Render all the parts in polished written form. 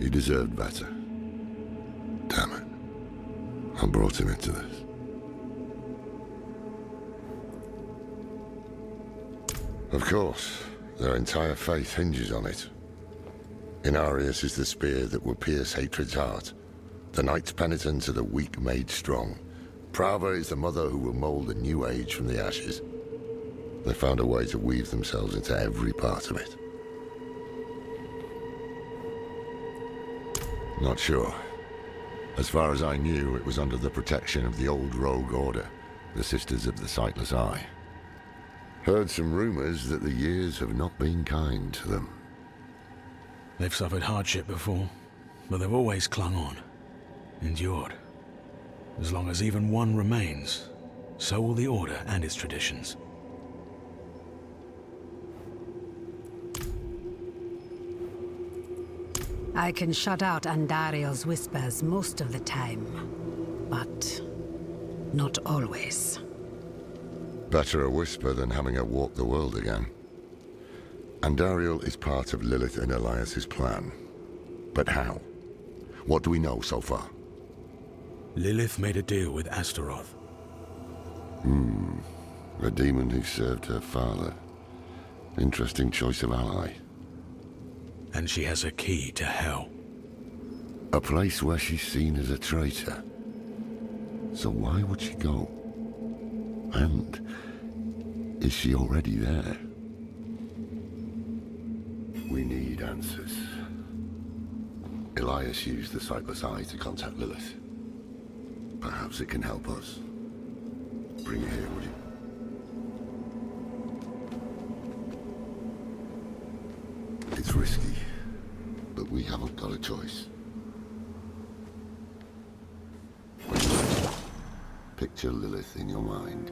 He deserved better. Damn it. I brought him into this. Of course, their entire faith hinges on it. Inarius is the spear that will pierce hatred's heart. The knight's penitents are the weak made strong. Prava is the mother who will mold a new age from the ashes. They found a way to weave themselves into every part of it. Not sure. As far as I knew, it was under the protection of the old rogue order, the Sisters of the Sightless Eye. Heard some rumors that the years have not been kind to them. They've suffered hardship before, but they've always clung on, endured. As long as even one remains, so will the Order and its traditions. I can shut out Andariel's whispers most of the time, but not always. Better a whisper than having her walk the world again. Andariel is part of Lilith and Elias's plan. But how? What do we know so far? Lilith made a deal with Astaroth. A demon who served her father. Interesting choice of ally. And she has a key to hell. A place where she's seen as a traitor. So why would she go? And is she already there? We need answers. Elias used the Sightless Eye to contact Lilith. Perhaps it can help us. Bring it here, would you? It's risky, but we haven't got a choice. Picture Lilith in your mind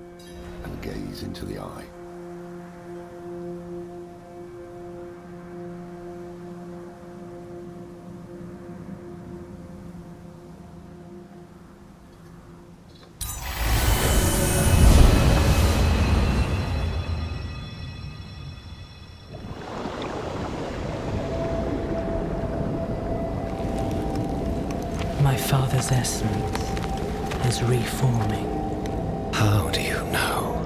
and gaze into the eye. My father's essence is reforming. How do you know?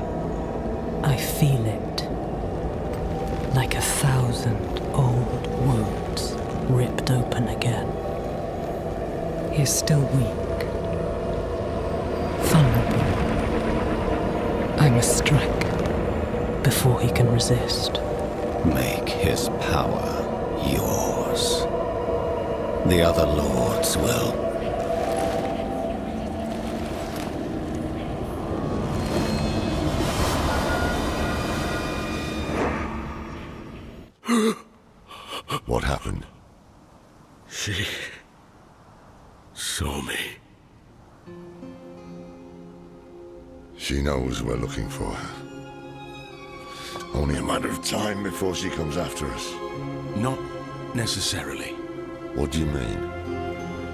I feel it. Like 1,000 old wounds ripped open again. He is still weak. Vulnerable. I must strike before he can resist. Make his power yours. The other lords will. What happened? She saw me. She knows we're looking for her. Only a matter of time before she comes after us. Not necessarily. What do you mean?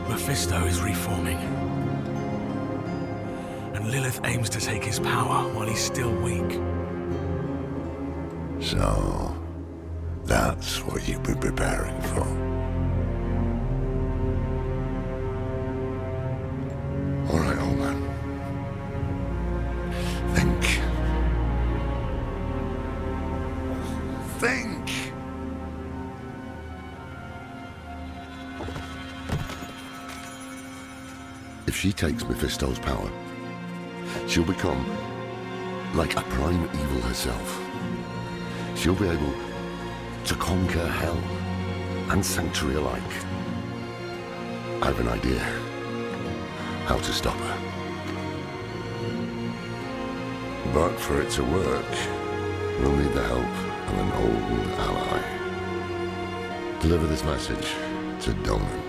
Mephisto is reforming. And Lilith aims to take his power while he's still weak. So, that's what you've been preparing for. All right, old man. Think. Think! If she takes Mephisto's power, she'll become like a prime evil herself. She'll be able to conquer hell and sanctuary alike. I have an idea how to stop her. But for it to work, we'll need the help of an old ally. Deliver this message to Doman.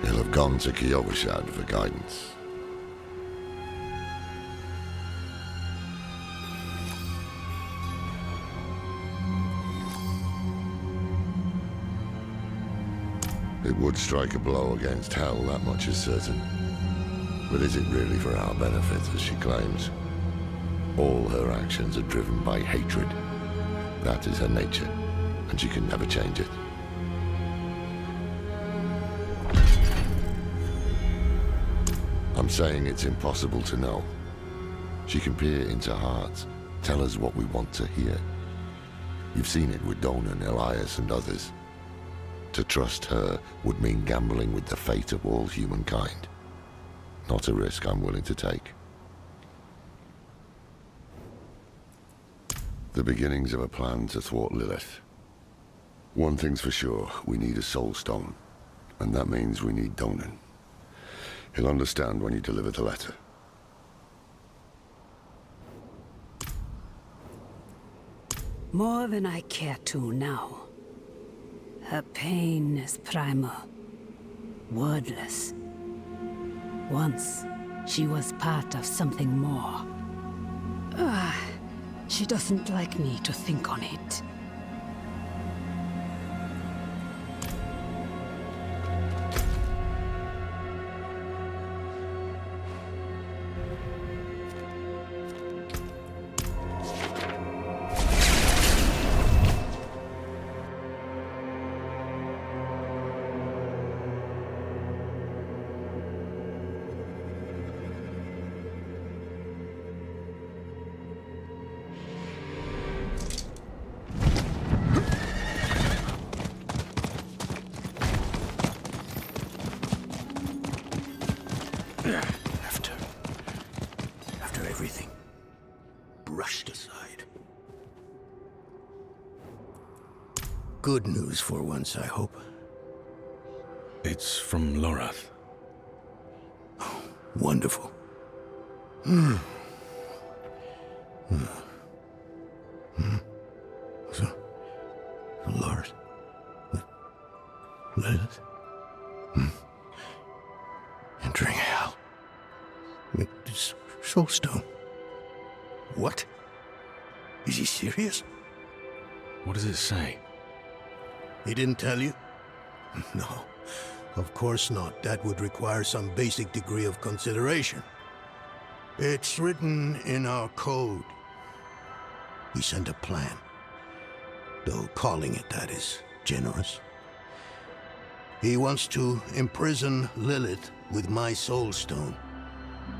He'll have gone to Kiyoshad for guidance. It would strike a blow against Hell, that much is certain. But is it really for our benefit, as she claims? All her actions are driven by hatred. That is her nature, and she can never change it. I'm saying it's impossible to know. She can peer into hearts, tell us what we want to hear. You've seen it with Donan, Elias, and others. To trust her would mean gambling with the fate of all humankind. Not a risk I'm willing to take. The beginnings of a plan to thwart Lilith. One thing's for sure, we need a soul stone. And that means we need Donan. He'll understand when you deliver the letter. More than I care to now. Her pain is primal, wordless. Once, she was part of something more. She doesn't like me to think on it. After everything brushed aside. Good news for once, I hope. It's from Lorath. Wonderful. So, Lord, Lilith, entering hell. This soulstone. What? Is he serious? What does it say? He didn't tell you? No, of course not. That would require some basic degree of consideration. It's written in our code. He sent a plan. Though calling it that is generous. He wants to imprison Lilith with my soulstone.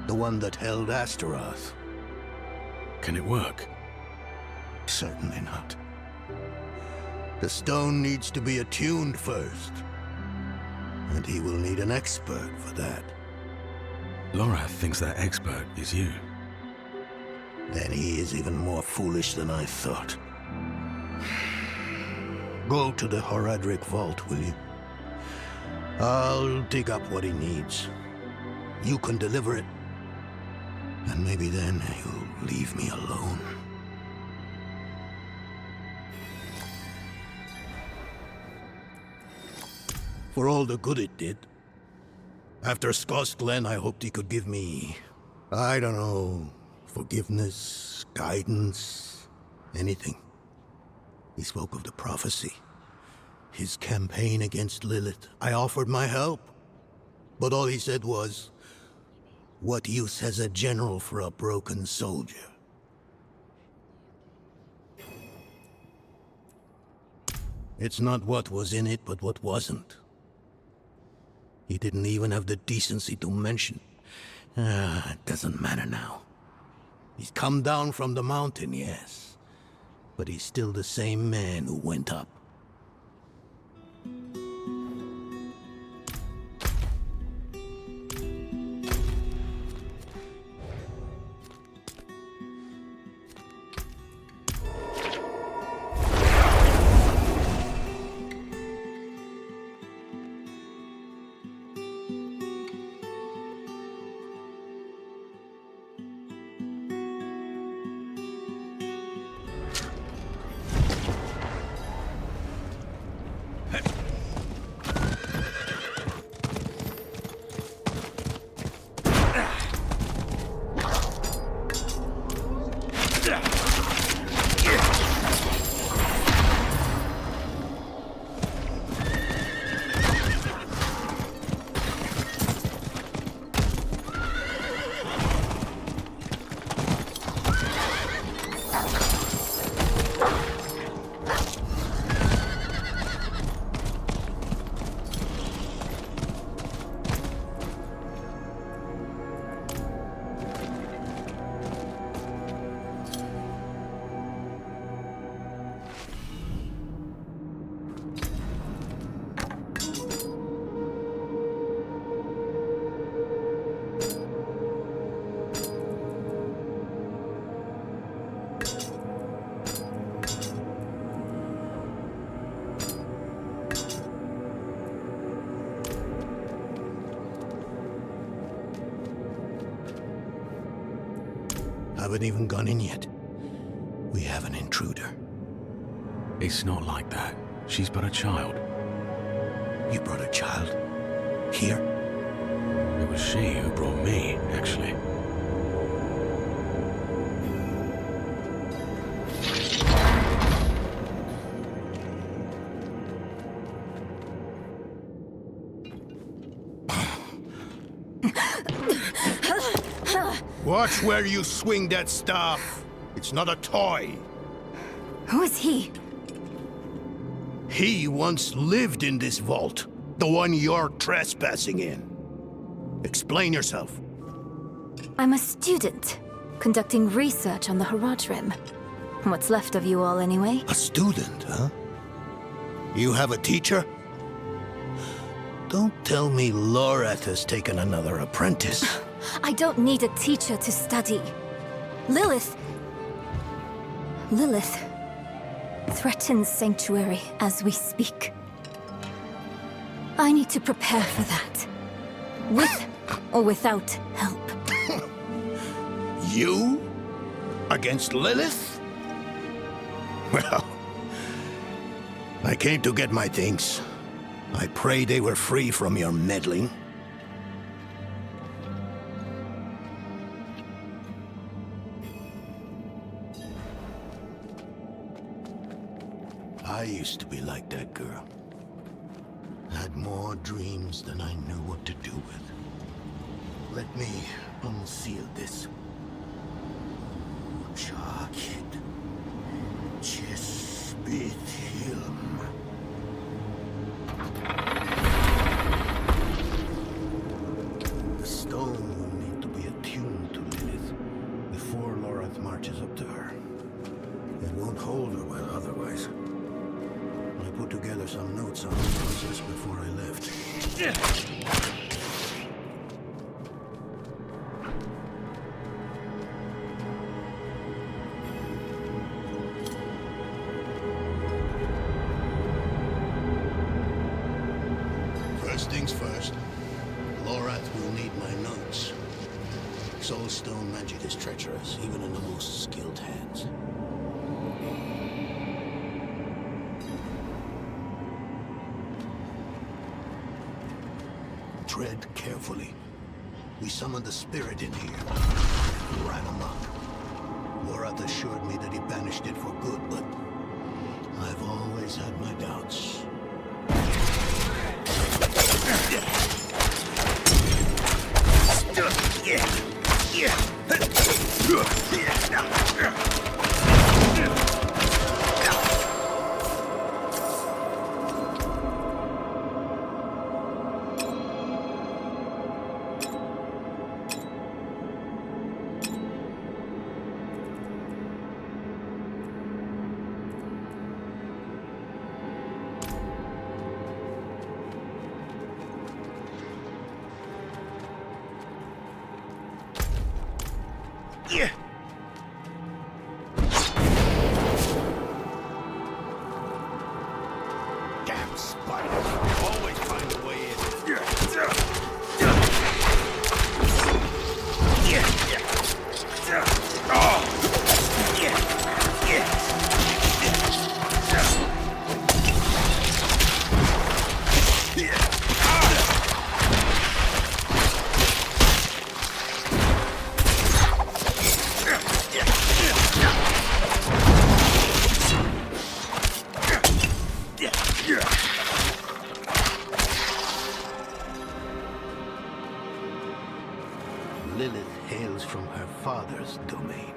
The one that held Astaroth. Can it work? Certainly not. The stone needs to be attuned first. And he will need an expert for that. Lorath thinks that expert is you. Then he is even more foolish than I thought. Go to the Horadric vault, will you? I'll dig up what he needs. You can deliver it. And maybe then you'll leave me alone. For all the good it did. After Skost Glen, I hoped he could give me, I don't know, forgiveness, guidance, anything. He spoke of the prophecy. His campaign against Lilith. I offered my help. But all he said was, what use has a general for a broken soldier? It's not what was in it, but what wasn't. He didn't even have the decency to mention. It doesn't matter now. He's come down from the mountain, yes. But he's still the same man who went up. haven't even gone in yet. We have an intruder. It's not like that. She's but a child. You brought a child? Here? It was she who brought me, actually. Watch where you swing that staff. It's not a toy. Who is he? He once lived in this vault. The one you're trespassing in. Explain yourself. I'm a student, conducting research on the Haradrim. What's left of you all, anyway? A student, huh? You have a teacher? Don't tell me Lorath has taken another apprentice. I don't need a teacher to study. Lilith threatens Sanctuary as we speak. I need to prepare for that. With or without help. You? Against Lilith? Well, I came to get my things. I pray they were free from your meddling. I used to be like that girl. Had more dreams than I knew what to do with. Let me unseal this. Chakid. Chespit Hilm. The stone will need to be attuned to Lilith before Lorath marches up to her. It won't hold her well otherwise. I put together some notes on the process before I left. First things first, Lorath will need my notes. Soulstone magic is treacherous, even in the most skilled hands. Tread carefully. We summoned the spirit in here. Ran amok. Lorath assured me that he banished it for good, but I've always had my doubts. Damn spiders. Always find a way in. Lilith hails from her father's domain.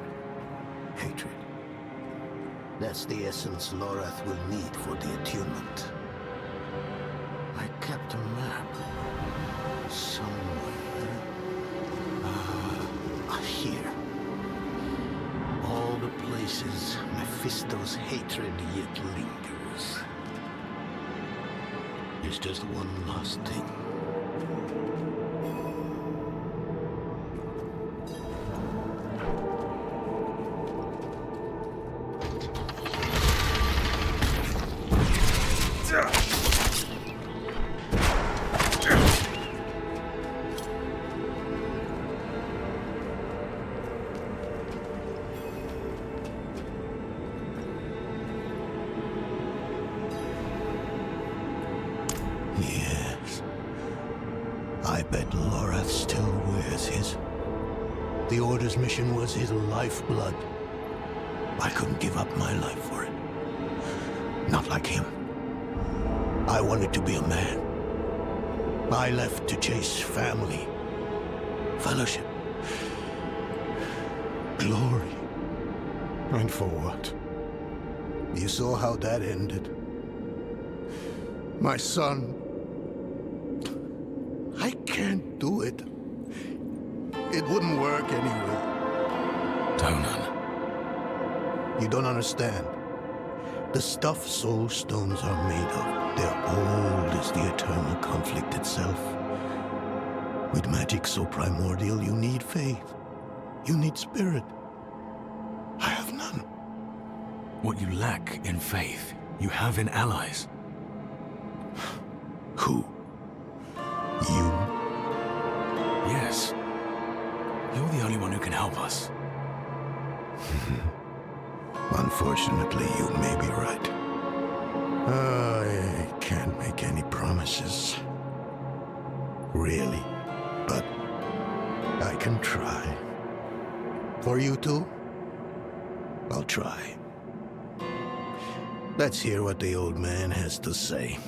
Hatred. That's the essence Lorath will need for the attunement. I kept a map. Somewhere. Here. All the places Mephisto's hatred yet lingers. There's just one last thing. Yes. I bet Lorath still wears his. The Order's mission was his lifeblood. I couldn't give up my life for it. Not like him. I wanted to be a man. I left to chase family, fellowship, glory. And for what? You saw how that ended. My son. I can't do it. It wouldn't work anyway. Donan. You don't understand. The stuff soul stones are made of, they're old as the eternal conflict itself. With magic so primordial, you need faith. You need spirit. I have none. What you lack in faith, you have in allies. Who? You? Yes. You're the only one who can help us. Unfortunately, you may be right. I can't make any promises. Really. But I can try. For you two, I'll try. Let's hear what the old man has to say.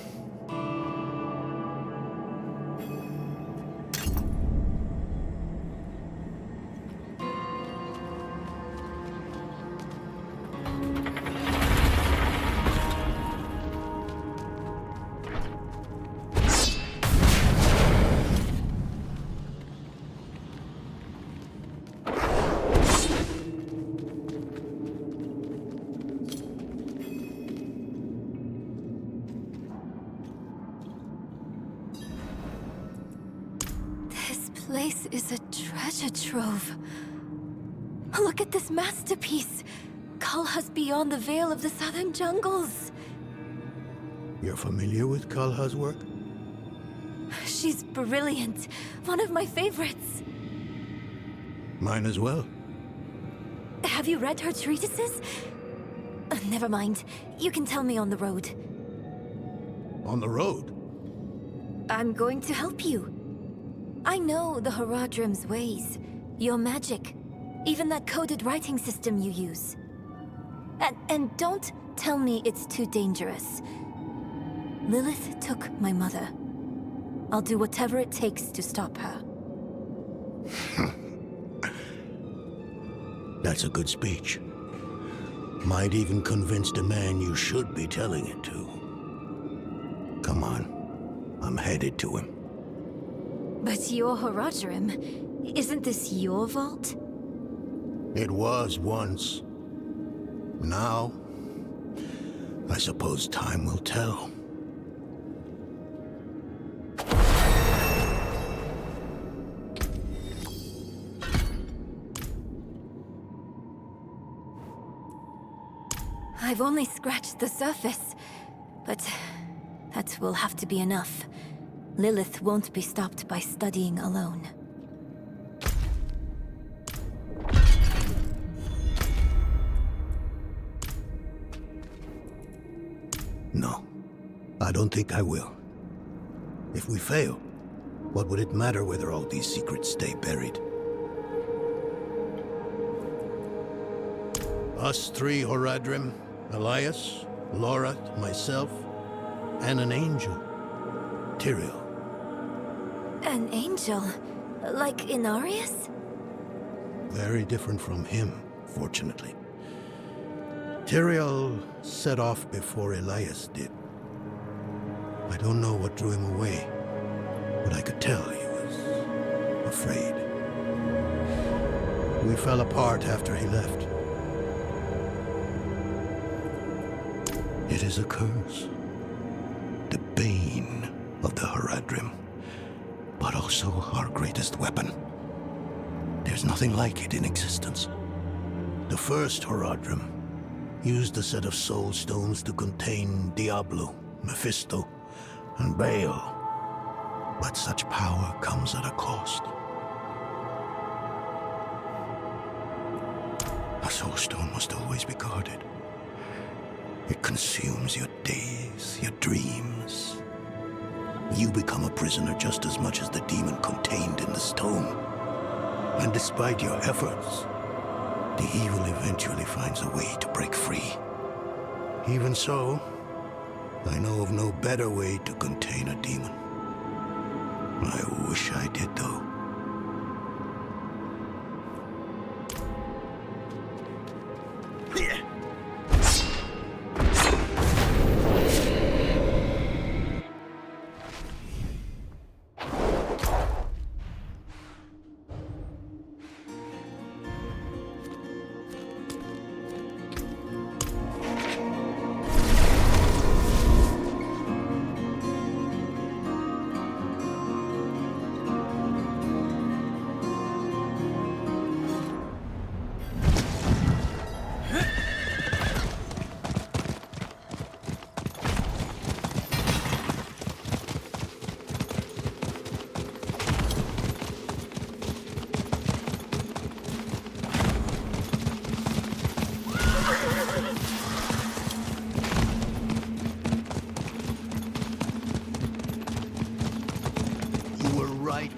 This place is a treasure trove. Look at this masterpiece. Kalha's beyond the veil of the southern jungles. You're familiar with Kalha's work? She's brilliant. One of my favorites. Mine as well. Have you read her treatises? Never mind. You can tell me on the road. On the road? I'm going to help you. I know the Horadrim's ways, your magic, even that coded writing system you use. And don't tell me it's too dangerous. Lilith took my mother. I'll do whatever it takes to stop her. That's a good speech. Might even convince the man you should be telling it to. Come on. I'm headed to him. But your Horadrim, isn't this your vault? It was once. Now, I suppose time will tell. I've only scratched the surface, but that will have to be enough. Lilith won't be stopped by studying alone. No, I don't think I will. If we fail, what would it matter whether all these secrets stay buried? Us three, Horadrim, Elias, Lorath, myself, and an angel, Tyrael. An angel? Like Inarius? Very different from him, fortunately. Tyrael set off before Elias did. I don't know what drew him away, but I could tell he was afraid. We fell apart after he left. It is a curse. The bane of the Horadrim, but also our greatest weapon. There's nothing like it in existence. The first Horadrim used a set of soul stones to contain Diablo, Mephisto, and Baal. But such power comes at a cost. A soul stone must always be guarded. It consumes your days, your dreams. you become a prisoner just as much as the demon contained in the stone. And despite your efforts, the evil eventually finds a way to break free. Even so, I know of no better way to contain a demon. I wish I did, though.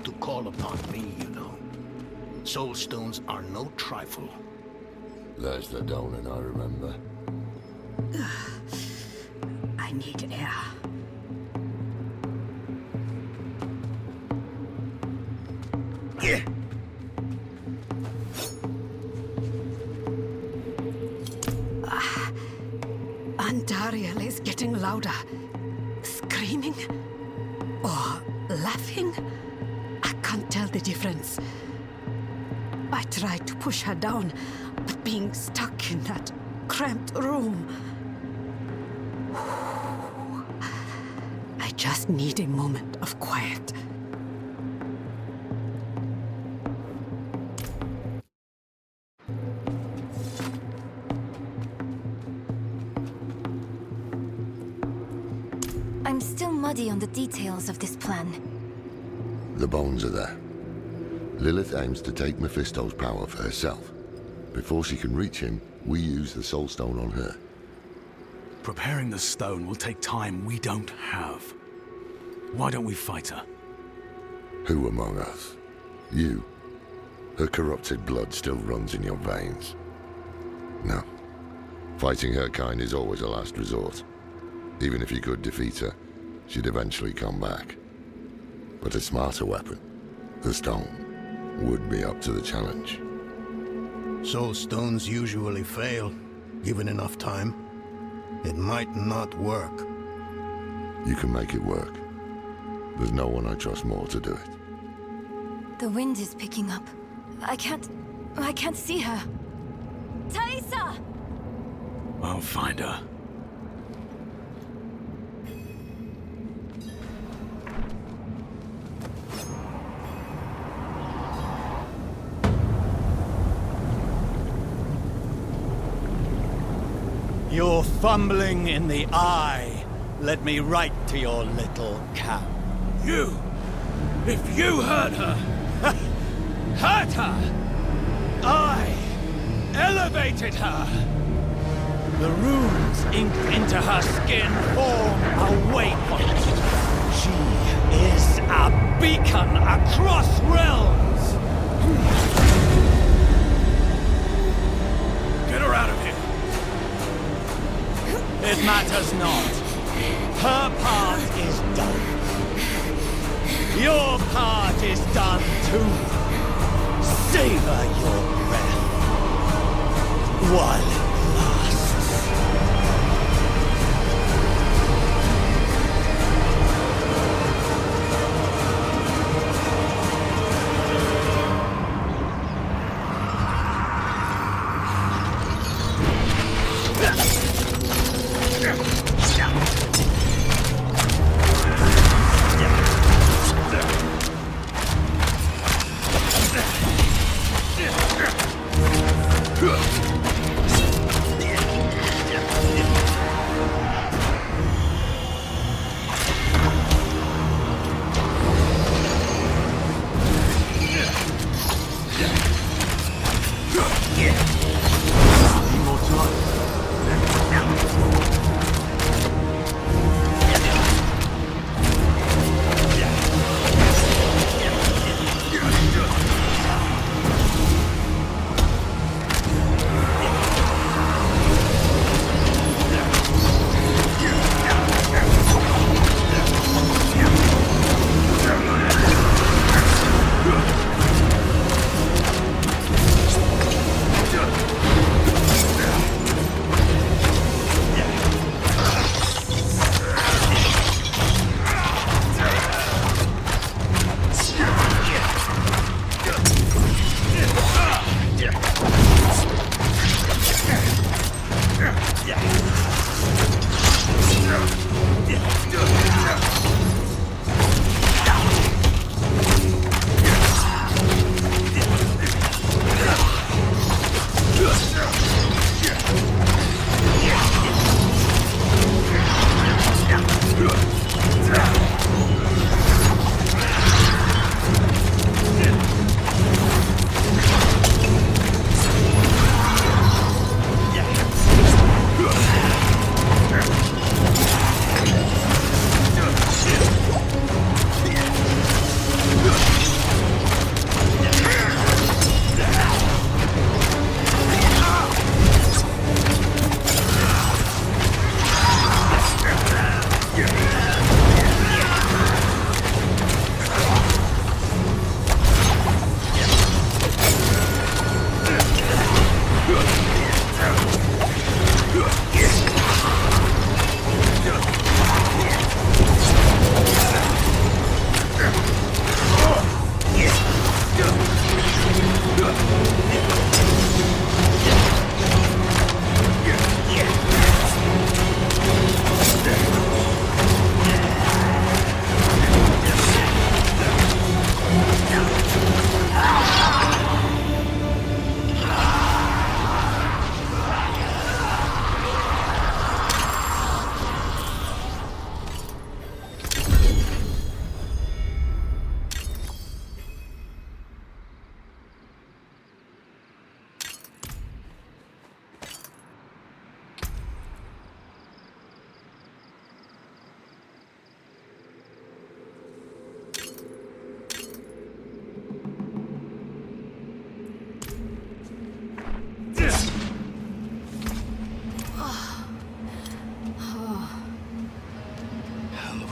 To call upon me, you know. Soul stones are no trifle. There's the Donan I remember. I need air. Andariel is getting louder. Screaming? Or laughing? I can't tell the difference. I tried to push her down, but being stuck in that cramped room... I just need a moment of quiet. I'm still muddy on the details of this plan. The bones are there. Lilith aims to take Mephisto's power for herself. Before she can reach him, we use the Soul Stone on her. Preparing the stone will take time we don't have. Why don't we fight her? Who among us? You. Her corrupted blood still runs in your veins. No. Fighting her kind is always a last resort. Even if you could defeat her, she'd eventually come back. But a smarter weapon, the stone, would be up to the challenge. Soul stones usually fail, given enough time. It might not work. You can make it work. There's no one I trust more to do it. The wind is picking up. I can't see her. Thaisa! I'll find her. You're fumbling in the eye. Let me write to your little cap. You! If you hurt her! Hurt her! I elevated her! The runes inked into her skin form a waypoint. She is a beacon across realms! Get her out of here! It matters not. Her part is done. Your part is done too. Savor your breath while it lasts.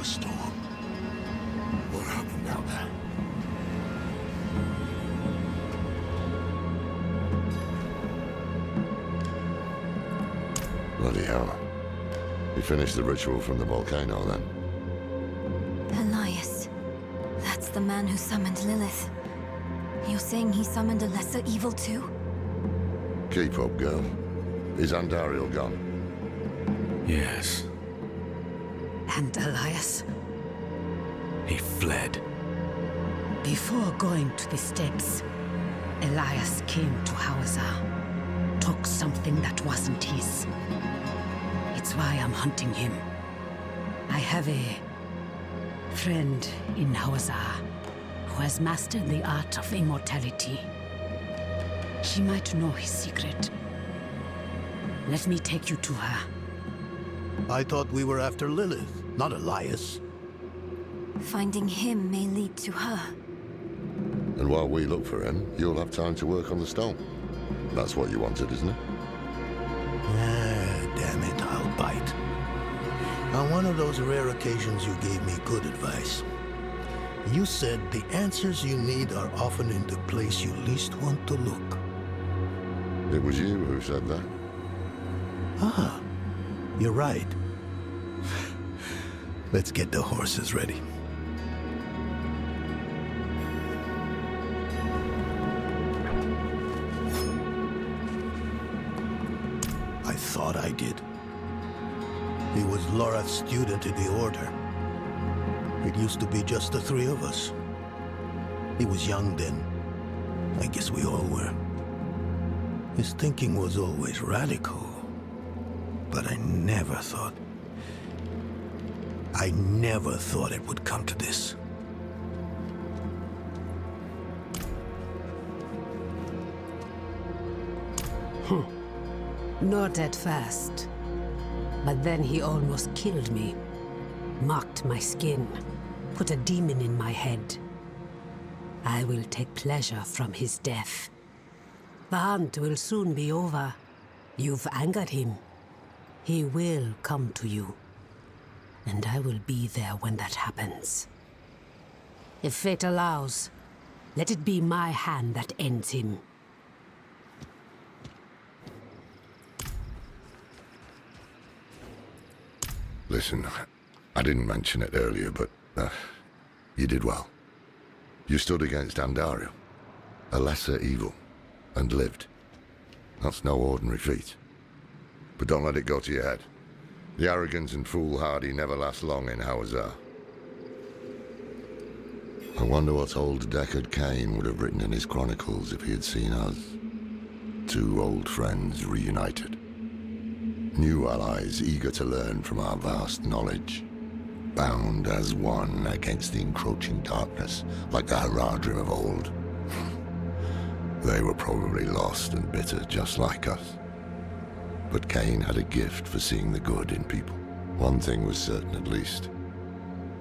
a storm. What happened out there? Bloody hell. You finished the ritual from the volcano, then? Elias. That's the man who summoned Lilith. You're saying he summoned a lesser evil too? Keep up, girl. Is Andariel gone? Yes, And Elias, he fled. before going to the steps, Elias came to Hawazar, took something that wasn't his. It's why I'm hunting him. I have a friend in Hawazar who has mastered the art of immortality. She might know his secret. Let me take you to her. I thought we were after Lilith, not Elias. Finding him may lead to her. And while we look for him, you'll have time to work on the stone. That's what you wanted, isn't it? Ah, damn it, I'll bite. On one of those rare occasions you gave me good advice. You said the answers you need are often in the place you least want to look. It was you who said that. Ah, you're right. Let's get the horses ready. I thought I did. He was Lorath's student in the Order. It used to be just the three of us. He was young then. I guess we all were. His thinking was always radical. But I never thought it would come to this. Not at first. But then he almost killed me. Marked my skin. Put a demon in my head. I will take pleasure from his death. The hunt will soon be over. You've angered him. He will come to you. And I will be there when that happens. If fate allows, let it be my hand that ends him. Listen, I didn't mention it earlier, but you did well. You stood against Andariel, a lesser evil, and lived. That's no ordinary feat. But don't let it go to your head. The arrogance and foolhardy never last long in Hawazar. I wonder what old Deckard Cain would have written in his chronicles if he had seen us. Two old friends reunited. New allies eager to learn from our vast knowledge. Bound as one against the encroaching darkness, like the Haradrim of old. They were probably lost and bitter, just like us. But Cain had a gift for seeing the good in people. One thing was certain, at least.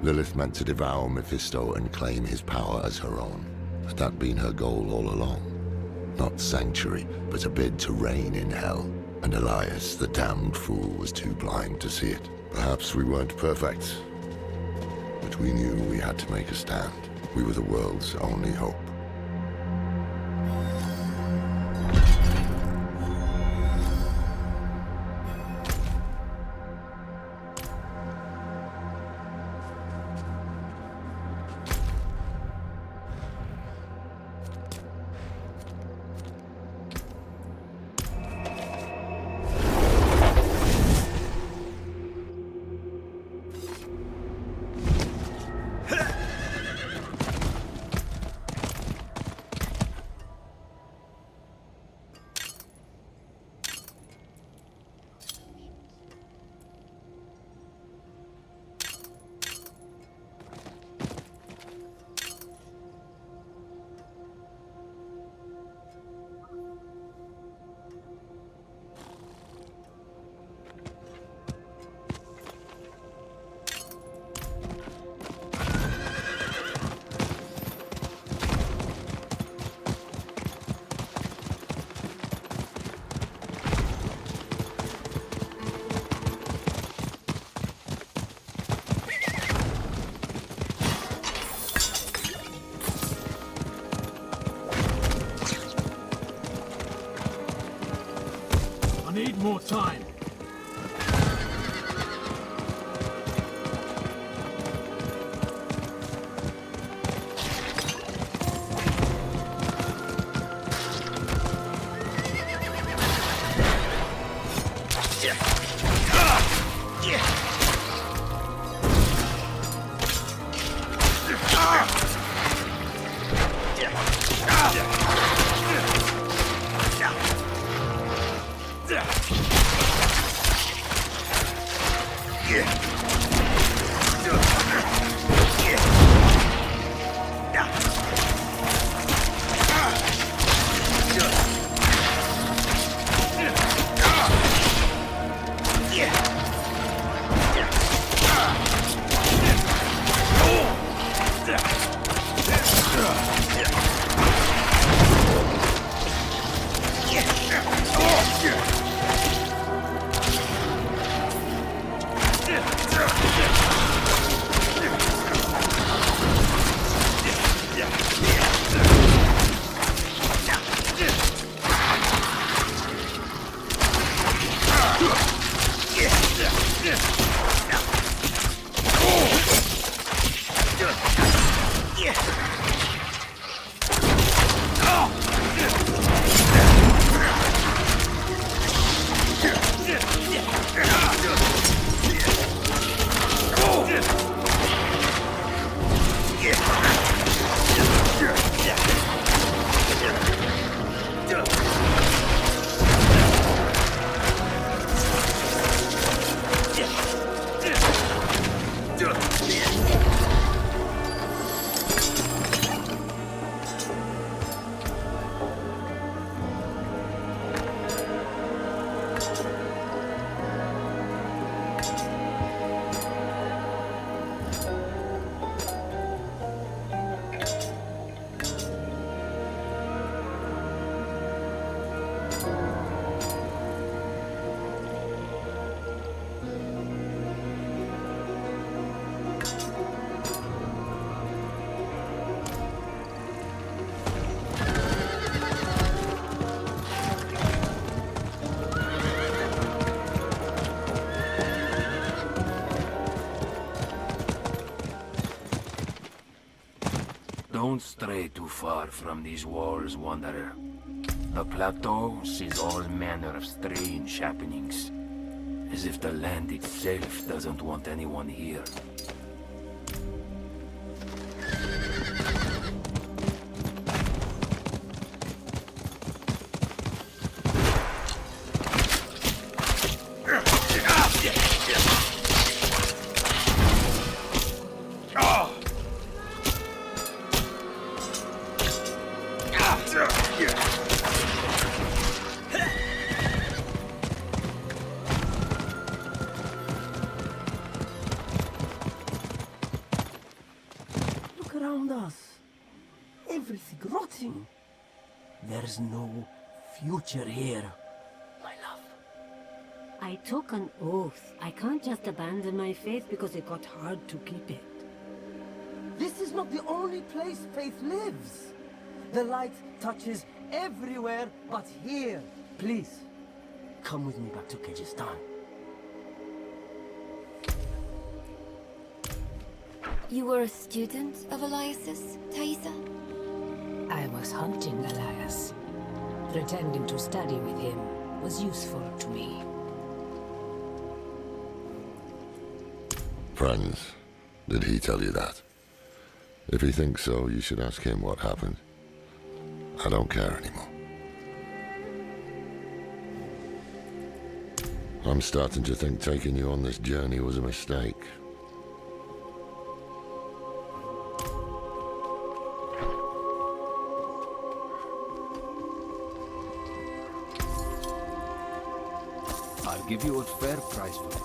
Lilith meant to devour Mephisto and claim his power as her own. Had that been her goal all along? Not sanctuary, but a bid to reign in hell. And Elias, the damned fool, was too blind to see it. Perhaps we weren't perfect, but we knew we had to make a stand. We were the world's only hope. time. Don't stray too far from these walls, Wanderer. The plateau sees all manner of strange happenings, as if the land itself doesn't want anyone here. Look around us. Everything rotting. There's no future here, my love. I took an oath. I can't just abandon my faith because it got hard to keep it. This is not the only place faith lives. The light touches everywhere but here. Please, come with me back to Kyrgyzstan. You were a student of Elias's, Thaisa? I was hunting Elias. Pretending to study with him was useful to me. Friends, did he tell you that? If he thinks so, you should ask him what happened. I don't care anymore. I'm starting to think taking you on this journey was a mistake. I'll give you a fair price for it.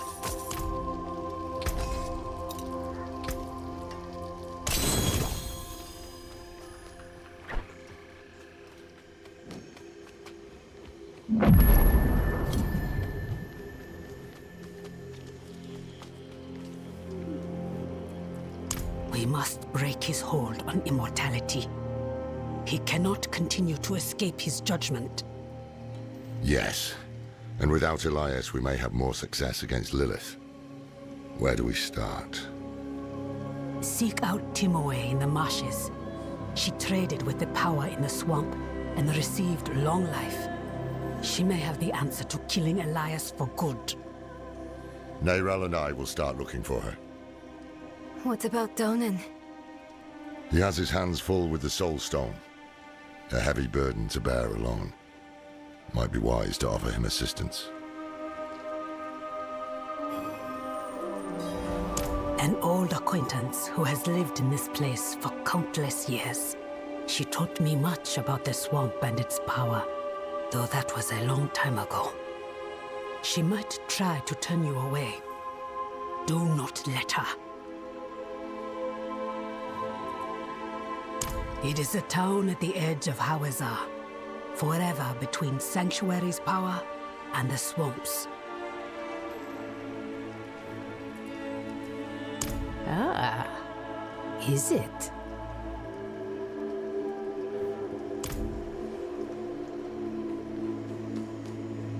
We must break his hold on immortality. He cannot continue to escape his judgment. Yes, And without Elias, we may have more success against Lilith. Where do we start? Seek out Timoe in the marshes. She traded with the power in the swamp and received long life. She may have the answer to killing Elias for good. Neyral and I will start looking for her. What about Donan? He has his hands full with the Soul Stone. A heavy burden to bear alone. Might be wise to offer him assistance. An old acquaintance who has lived in this place for countless years. She taught me much about the swamp and its power, though that was a long time ago. She might try to turn you away. Do not let her. It is a town at the edge of Hawazar, forever between Sanctuary's power and the swamps. Ah, is it?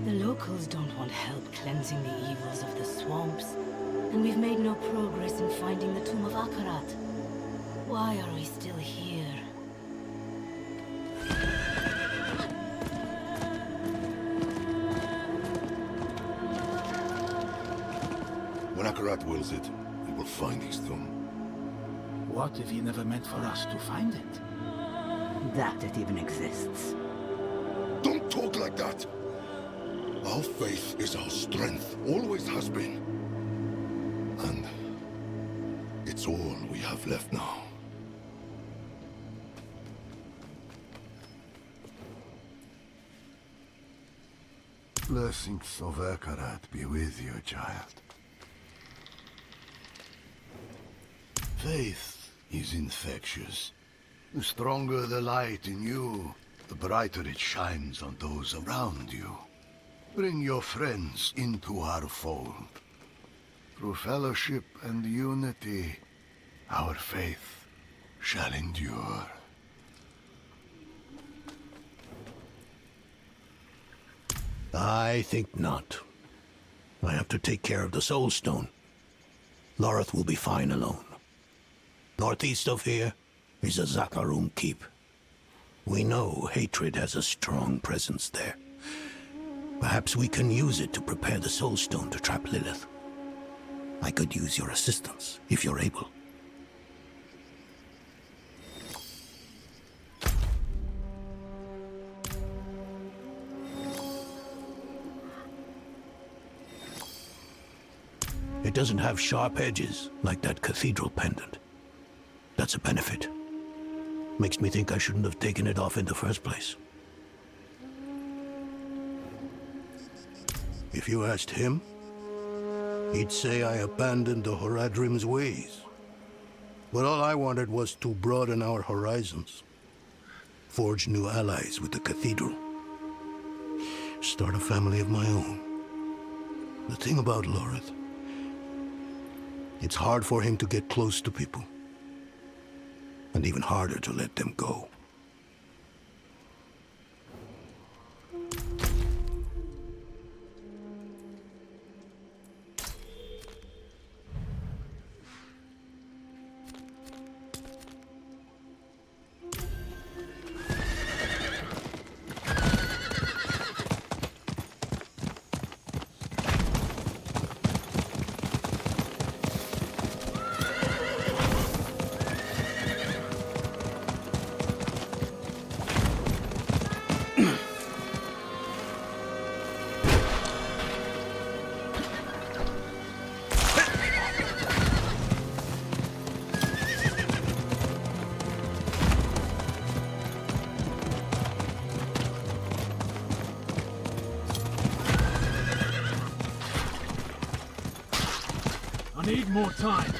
The locals don't want help cleansing the evils of the swamps, and we've made no progress in finding the Tomb of Akarat. Why are we still here? When Akarat wills it, we will find his tomb. What if he never meant for us to find it? That it even exists. Don't talk like that! Our faith is our strength, always has been. And it's all we have left now. Blessings of Akarat be with you, child. Faith is infectious. The stronger the light in you, the brighter it shines on those around you. Bring your friends into our fold. Through fellowship and unity, our faith shall endure. I think not. I have to take care of the Soul Stone. Lorith will be fine alone. Northeast of here is a Zakarum keep. We know hatred has a strong presence there. Perhaps we can use it to prepare the Soul Stone to trap Lilith. I could use your assistance, if you're able. It doesn't have sharp edges like that cathedral pendant. That's a benefit. Makes me think I shouldn't have taken it off in the first place. If you asked him, he'd say I abandoned the Horadrim's ways. But all I wanted was to broaden our horizons. Forge new allies with the cathedral. Start a family of my own. The thing about Lorith, it's hard for him to get close to people. And even harder to let them go. I need more time.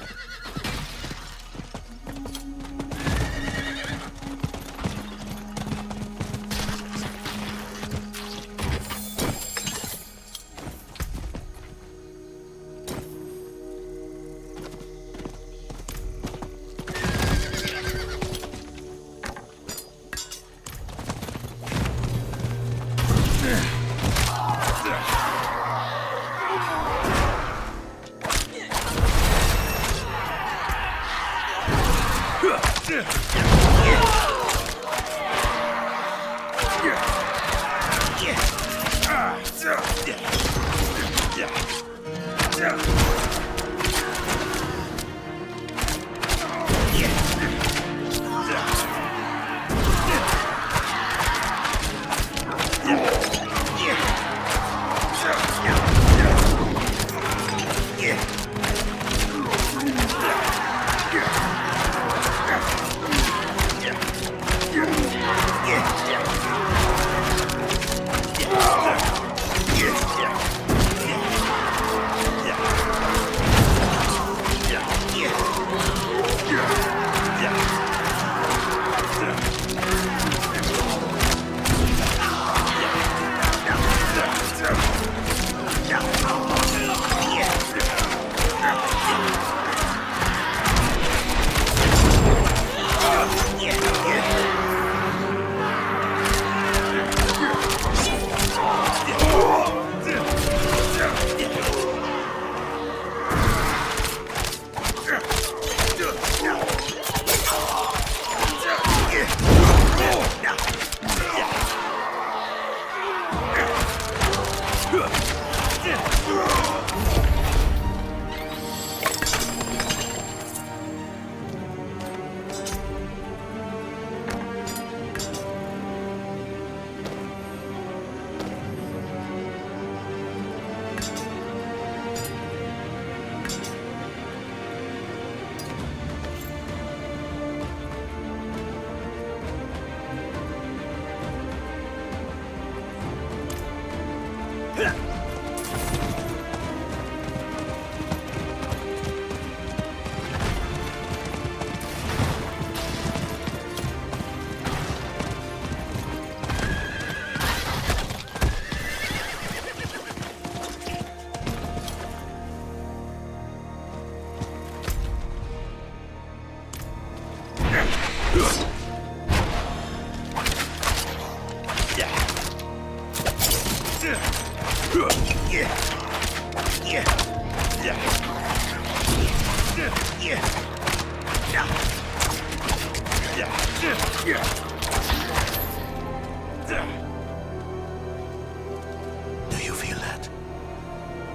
Do you feel that?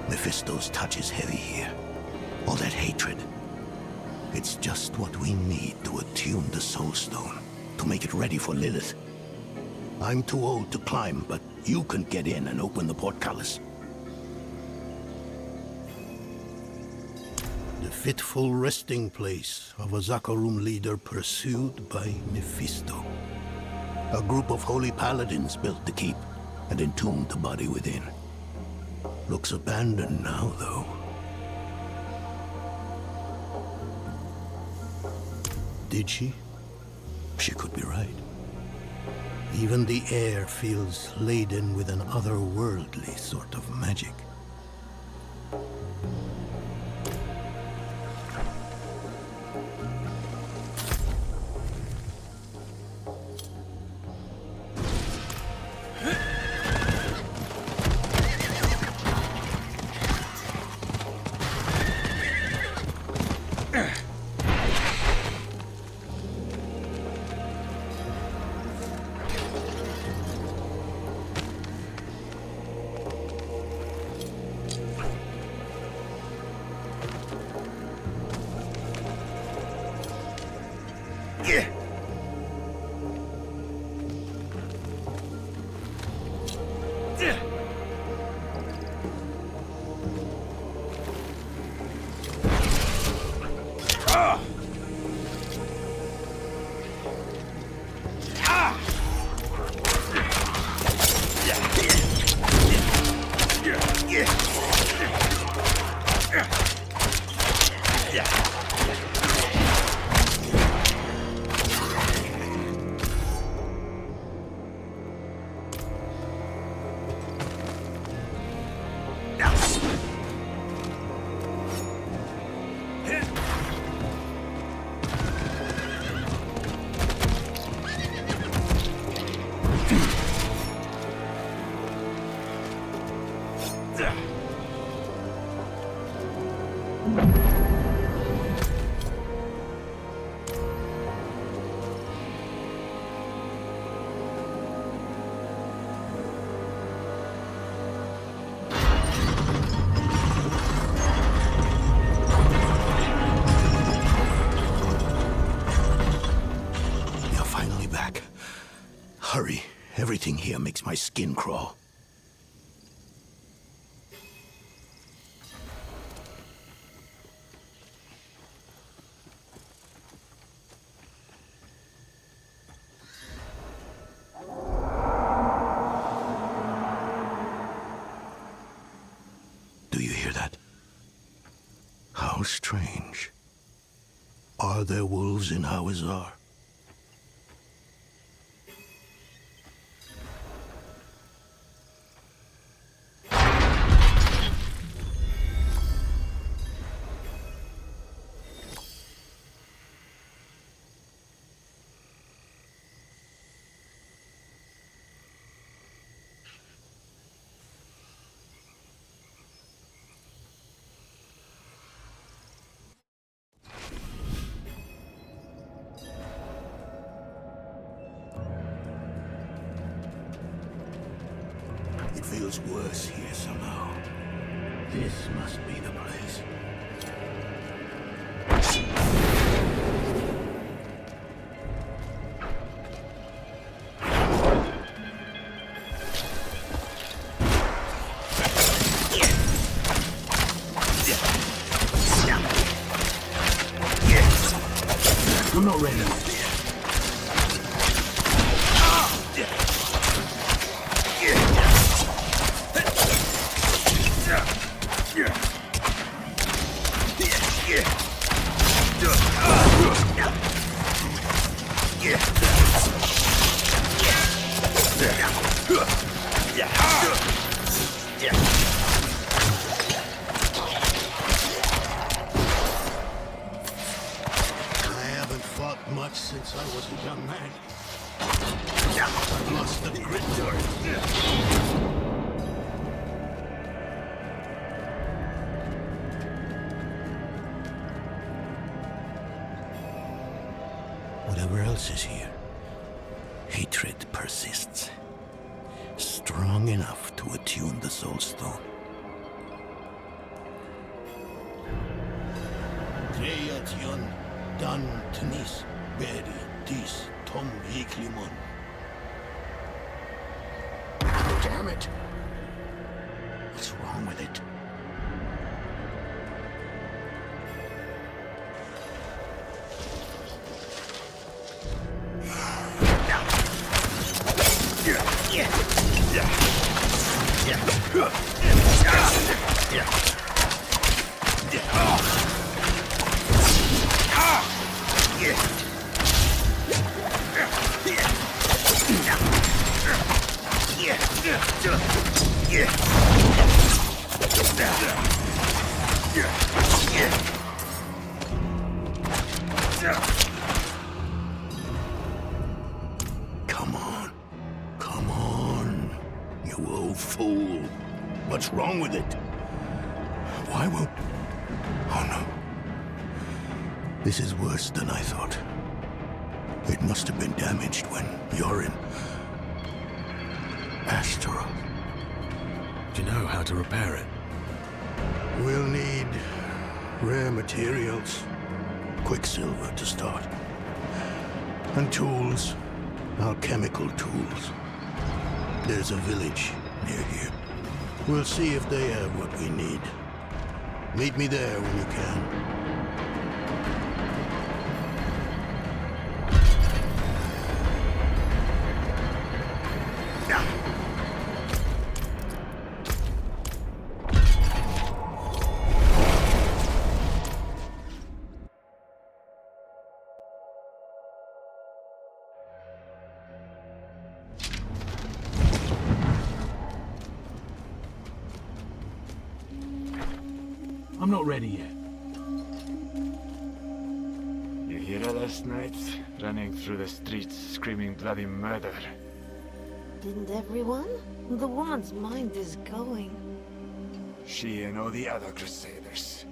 Mephisto's touch is heavy here. All that hatred. It's just what we need to attune the Soul Stone, to make it ready for Lilith. I'm too old to climb, but you can get in and open the portcullis. The fitful resting place of a Zakarum leader pursued by Mephisto. A group of holy paladins built the keep and entombed the body within. Looks abandoned now, though. Did she? She could be right. Even the air feels laden with an otherworldly sort of magic. Hurry. Everything here makes my skin crawl. Do you hear that? How strange. Are there wolves in Hawazar? It feels worse here somehow. This must be the place. I'm not ready. Much since I was a young man. I've lost the grit. Whatever else is here, hatred persists. Strong enough to attune the Soul Stone. Creation dan tenis. Beri dis Tom Hiklimon. Damn it! What's wrong with it? Come on. Come on. You old fool. What's wrong with it? Why won't... Oh no. This is worse than I thought. It must have been damaged when you're in... Astral. Do you know how to repair it? We'll need rare materials. Quicksilver to start. And tools. Alchemical tools. There's a village near here. We'll see if they have what we need. Meet me there when you can. I'm not ready yet. You hear her last night? Running through the streets, screaming bloody murder. Didn't everyone? The woman's mind is going. She and all the other Crusaders.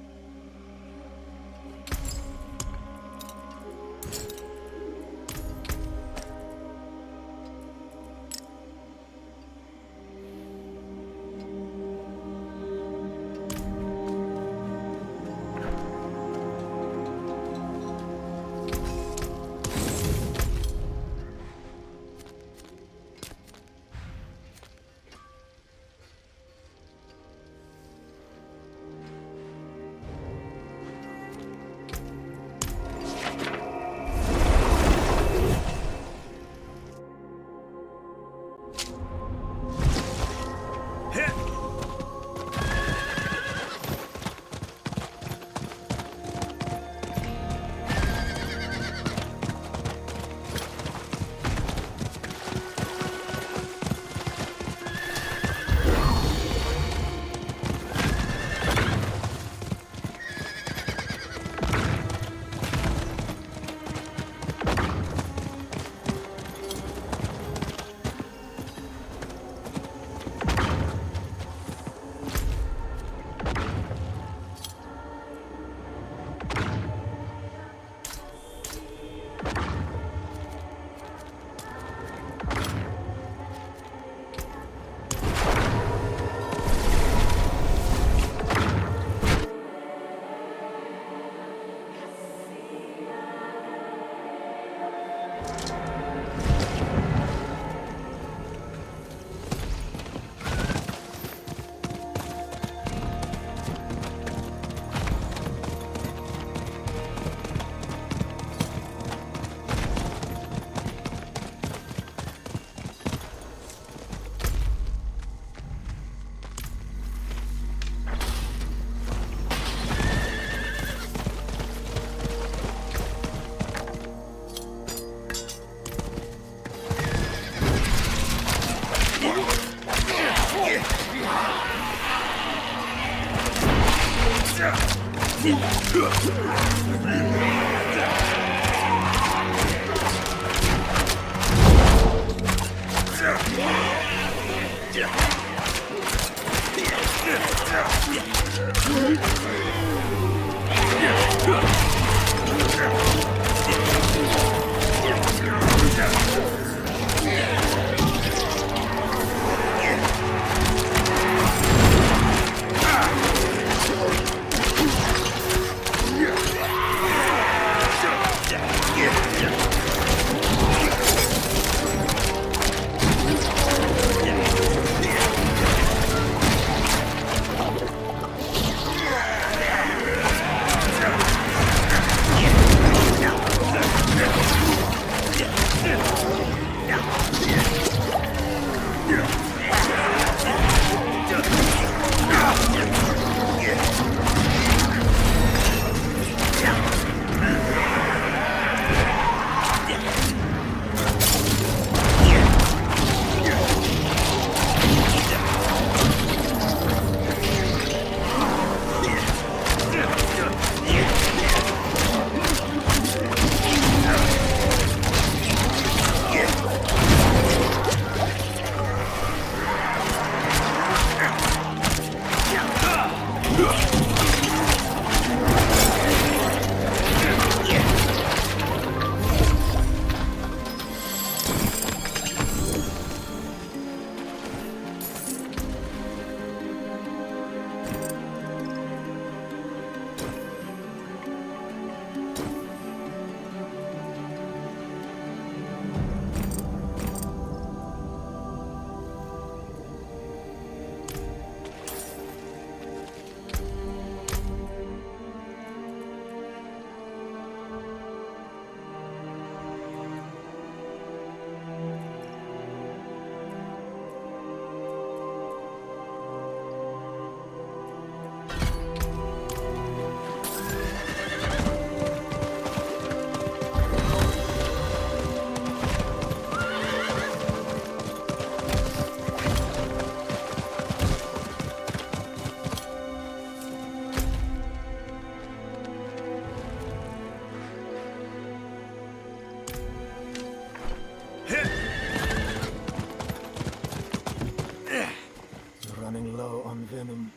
Venom.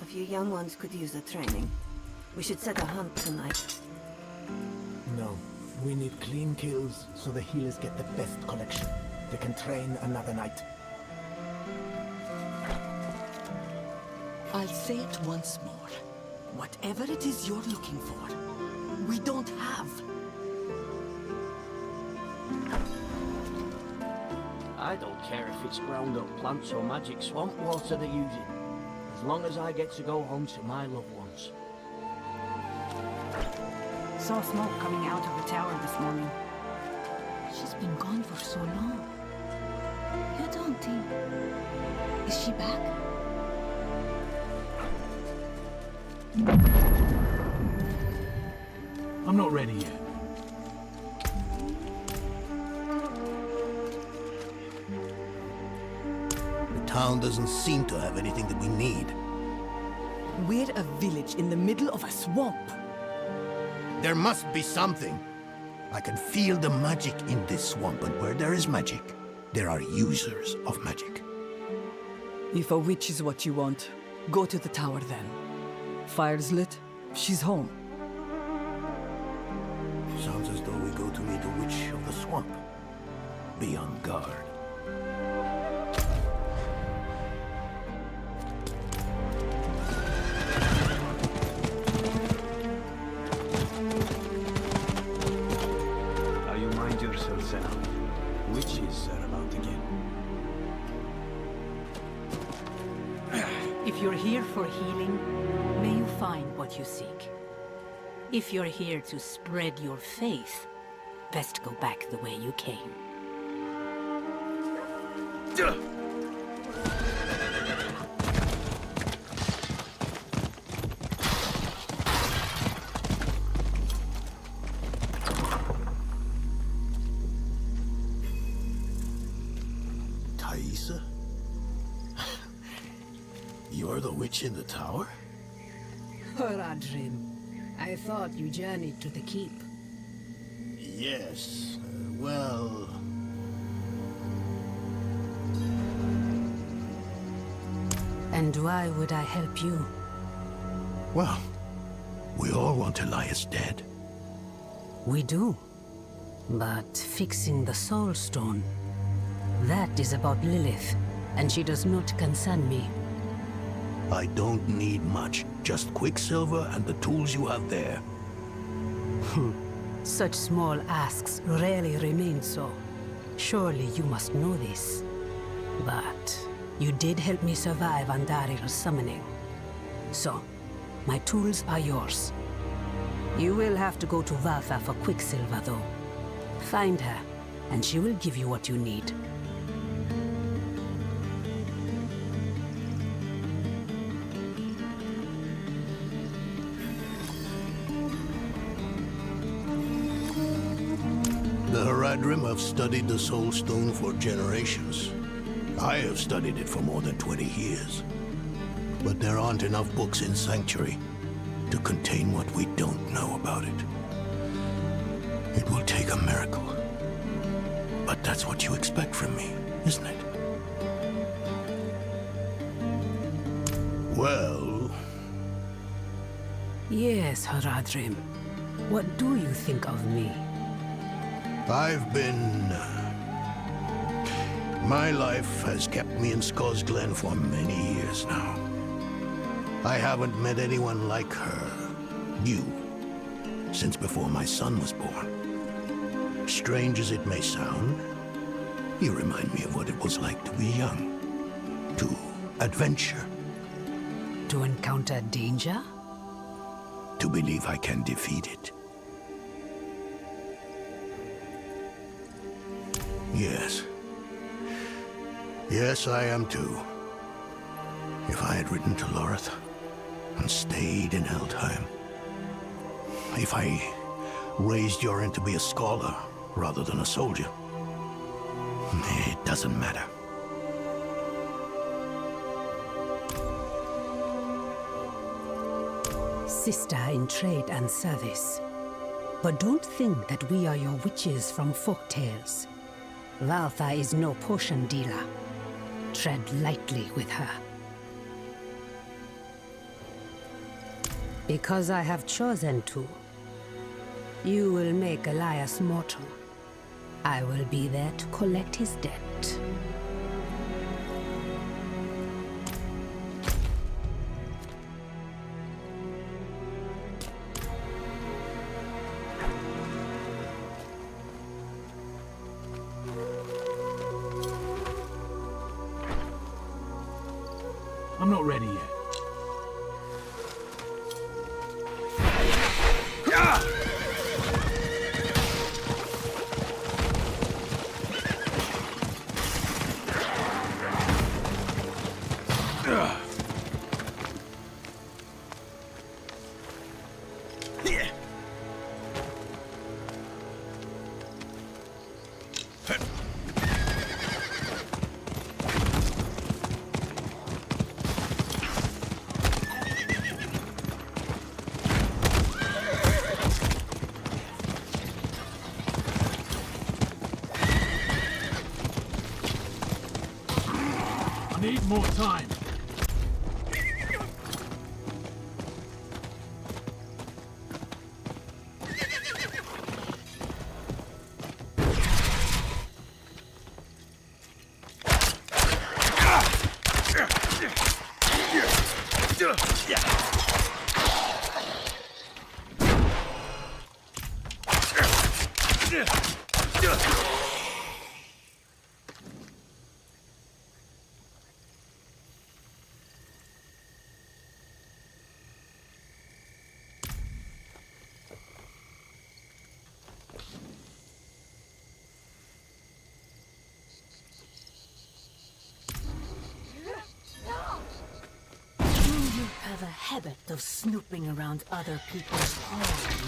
A few young ones could use the training. We should set a hunt tonight. No. We need clean kills so the healers get the best collection. They can train another night. I'll say it once more. Whatever it is you're looking for, we don't have. I don't care if it's ground up plants or magic swamp water they're using. As long as I get to go home to my loved ones. Saw smoke coming out of the tower this morning. She's been gone for so long. You don't think... Is she back? I'm not ready yet. The town doesn't seem to have anything that we need. We're a village in the middle of a swamp. There must be something. I can feel the magic in this swamp, and where there is magic, there are users of magic. If a witch is what you want, go to the tower then. Fire's lit, she's home. Sounds as though we go to meet a witch of the swamp. Be on guard. Now you mind yourself, Senna. Witches are about again. If you're here for healing, may you find what you seek. If you're here to spread your faith, best go back the way you came. Thaisa? You're the witch in the tower? Horadrim. I thought you journeyed to the keep. Yes, well... And why would I help you? Well, we all want Elias dead. We do. But fixing the Soul Stone, that is about Lilith, and she does not concern me. I don't need much, just Quicksilver and the tools you have there. Such small asks rarely remain so. Surely you must know this. But you did help me survive Andariel's summoning. So, my tools are yours. You will have to go to Valtha for Quicksilver, though. Find her, and she will give you what you need. The Haradrim have studied the Soul Stone for generations. I have studied it for more than 20 years. But there aren't enough books in Sanctuary to contain what we don't know about it. It will take a miracle. But that's what you expect from me, isn't it? Well... Yes, Haradrim. What do you think of me? I've been... My life has kept me in Skull's Glen for many years now. I haven't met anyone like her, you, since before my son was born. Strange as it may sound, you remind me of what it was like to be young, to adventure. To encounter danger? To believe I can defeat it. Yes. Yes, I am too. If I had ridden to Lorith and stayed in Eldheim. If I raised Yorin to be a scholar rather than a soldier. It doesn't matter. Sister in trade and service. But don't think that we are your witches from folktales. Valtha is no potion dealer. Tread lightly with her. Because I have chosen to. You will make Elias mortal. I will be there to collect his debt. I'm not ready yet. Need more time. Have a habit of snooping around other people's homes.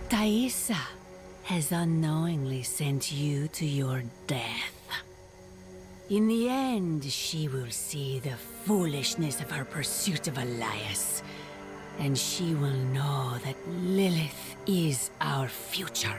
Thaisa, has unknowingly sent you to your death. In the end, she will see the foolishness of her pursuit of Elias, and she will know that Lilith is our future.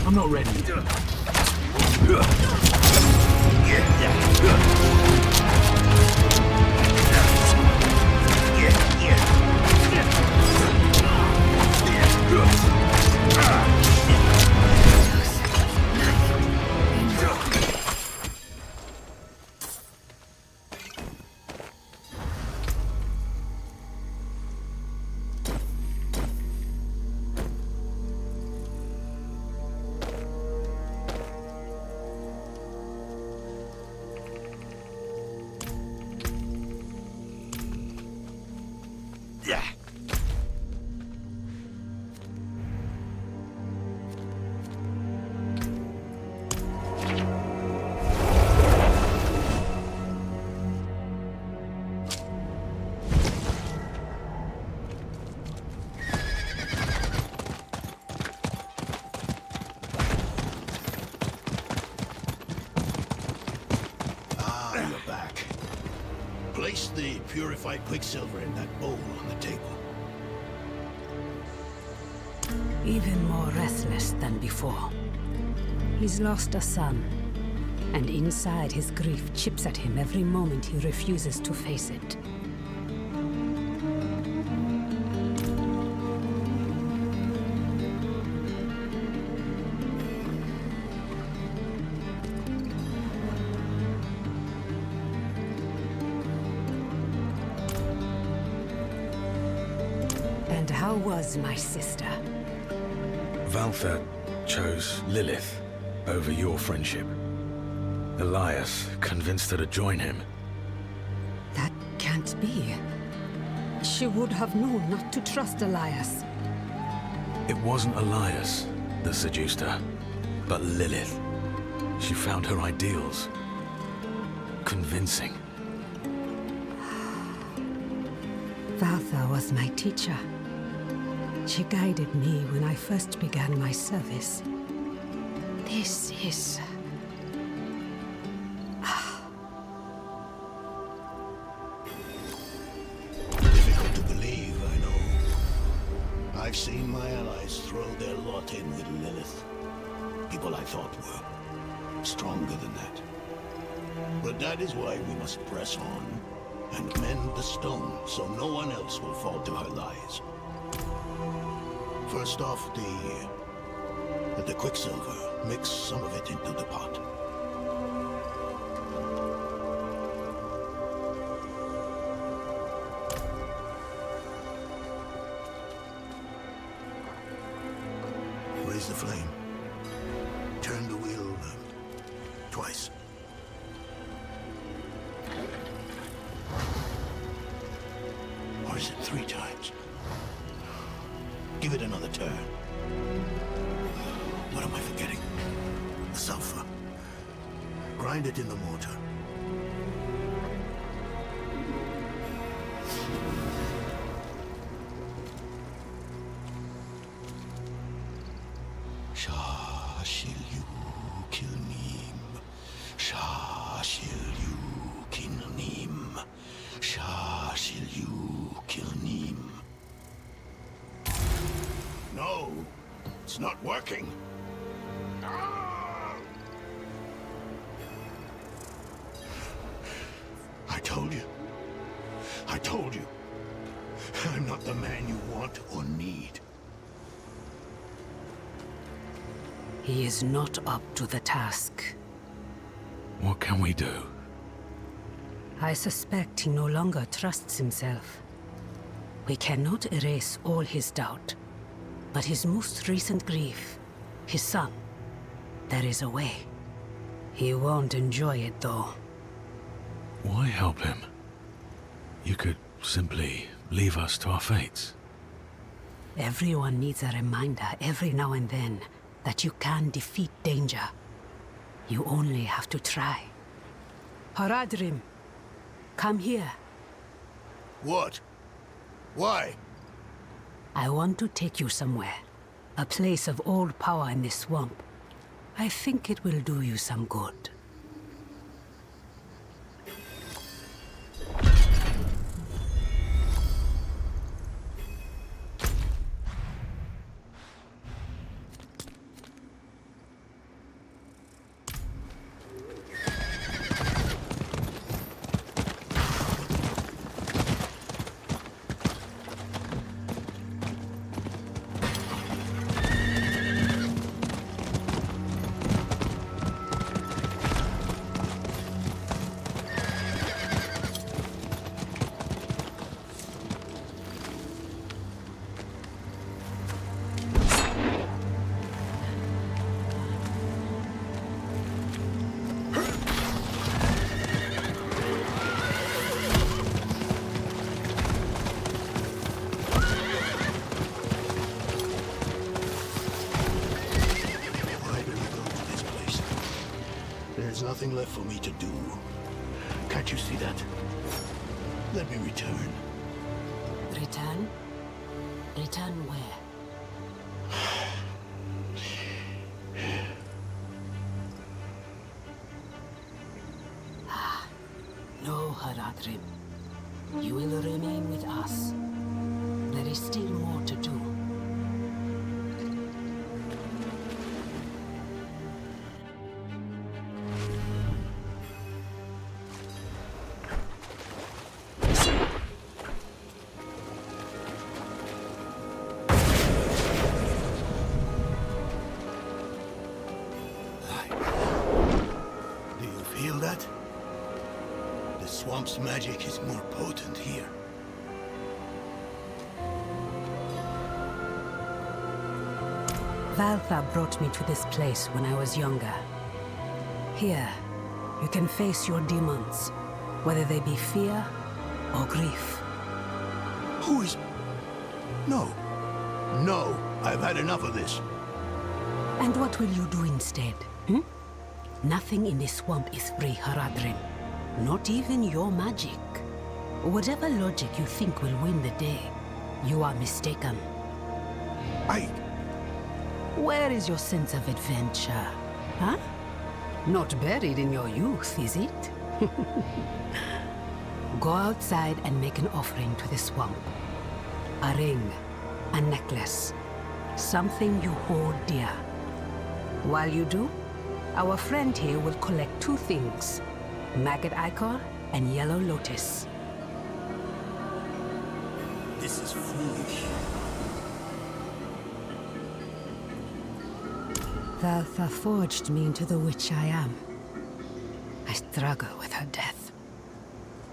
I'm not ready. Place the purified quicksilver in that bowl on the table. Even more restless than before. He's lost a son, and inside his grief chips at him every moment he refuses to face it. And how was my sister? Valther chose Lilith over your friendship. Elias convinced her to join him. That can't be. She would have known not to trust Elias. It wasn't Elias that seduced her, but Lilith. She found her ideals. convincing. Valtha was my teacher. She guided me when I first began my service. This is... Difficult to believe, I know. I've seen my allies throw their lot in with Lilith. People I thought were stronger than that. But that is why we must press on and mend the stone so no one else will fall to her lies. First off, the quicksilver. Mix some of it into the pot. Raise the flame. Turn the wheel twice. Or is it 3 times? Give it another turn. What am I forgetting? The sulfur. Grind it in the mortar. Shah Shilyu Kilnim. Shah Shilyu Kilnim. Shah Shilyu Kilnim. No, it's not working. I told you. I'm not the man you want or need. He is not up to the task. What can we do? I suspect he no longer trusts himself. We cannot erase all his doubt, but his most recent grief, his son, there is a way. He won't enjoy it, though. Why help him? You could simply leave us to our fates. Everyone needs a reminder every now and then that you can defeat danger. You only have to try. Haradrim, come here. What? Why? I want to take you somewhere. A place of old power in this swamp. I think it will do you some good. There's nothing left for me to do. Can't you see that? Let me return. Return? Return where? No, Haradrim. You will remain with us. There is still more to do. Feel that? The swamp's magic is more potent here. Valtha brought me to this place when I was younger. Here, you can face your demons, whether they be fear or grief. Who is... No. No, I've had enough of this. And what will you do instead? Nothing in this swamp is free, Haradrim. Not even your magic. Whatever logic you think will win the day, you are mistaken. Where is your sense of adventure? Huh? Not buried in your youth, is it? Go outside and make an offering to the swamp. A ring, a necklace, something you hold dear. While you do, our friend here will collect two things, maggot ichor and yellow lotus. This is foolish. Valtha forged me into the witch I am. I struggle with her death.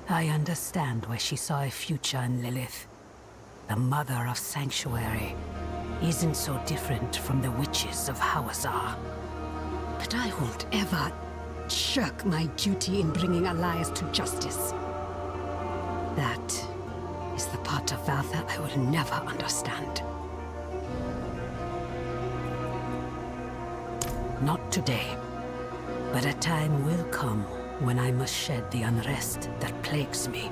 I understand why she saw a future in Lilith. The mother of Sanctuary isn't so different from the witches of Hawazar. But I won't ever shirk my duty in bringing Elias to justice. That is the part of Valtha I will never understand. Not today, but a time will come when I must shed the unrest that plagues me.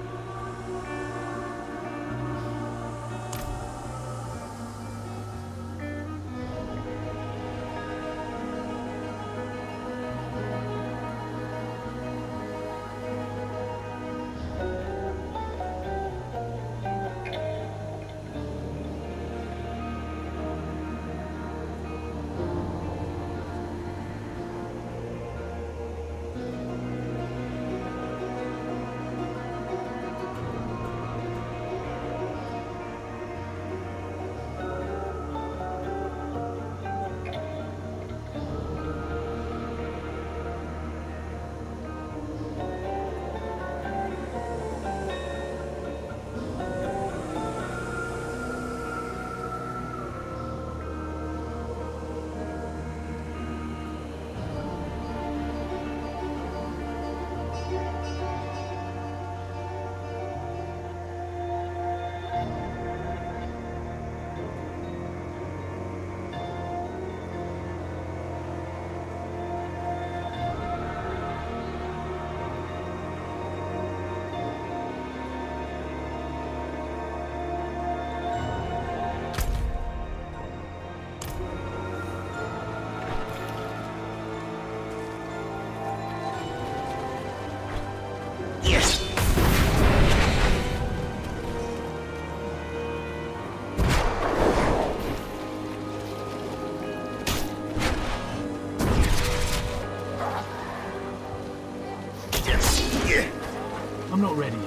I'm not ready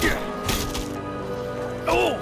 yet. Oh!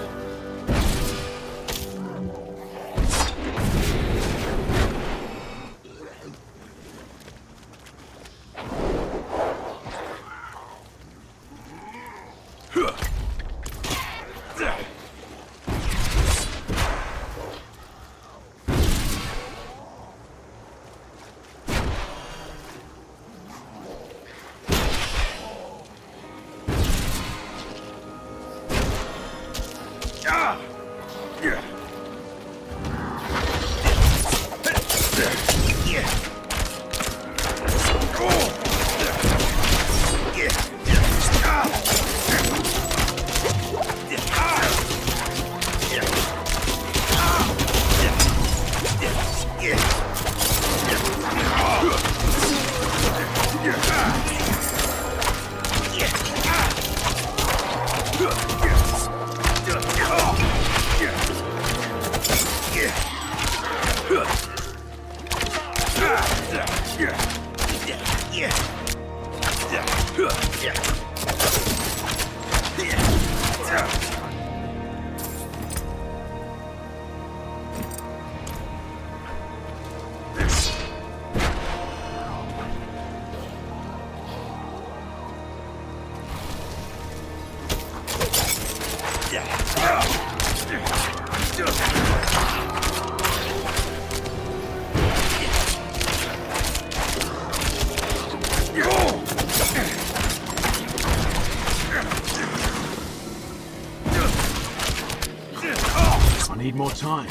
I need more time.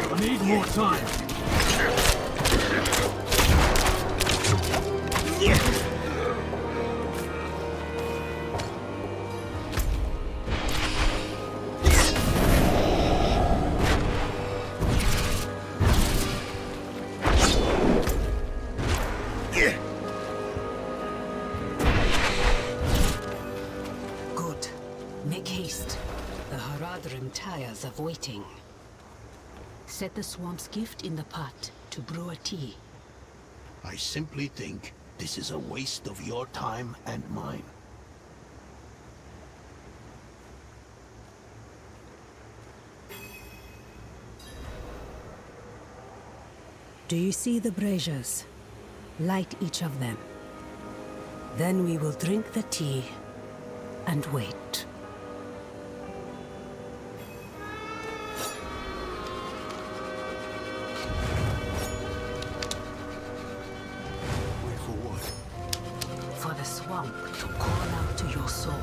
I need more time. Good. Make haste. The Haradrim tires of waiting. Set the swamp's gift in the pot to brew a tea. I simply think this is a waste of your time and mine. Do you see the braziers? Light each of them. Then we will drink the tea and wait. For the swamp to call out to your soul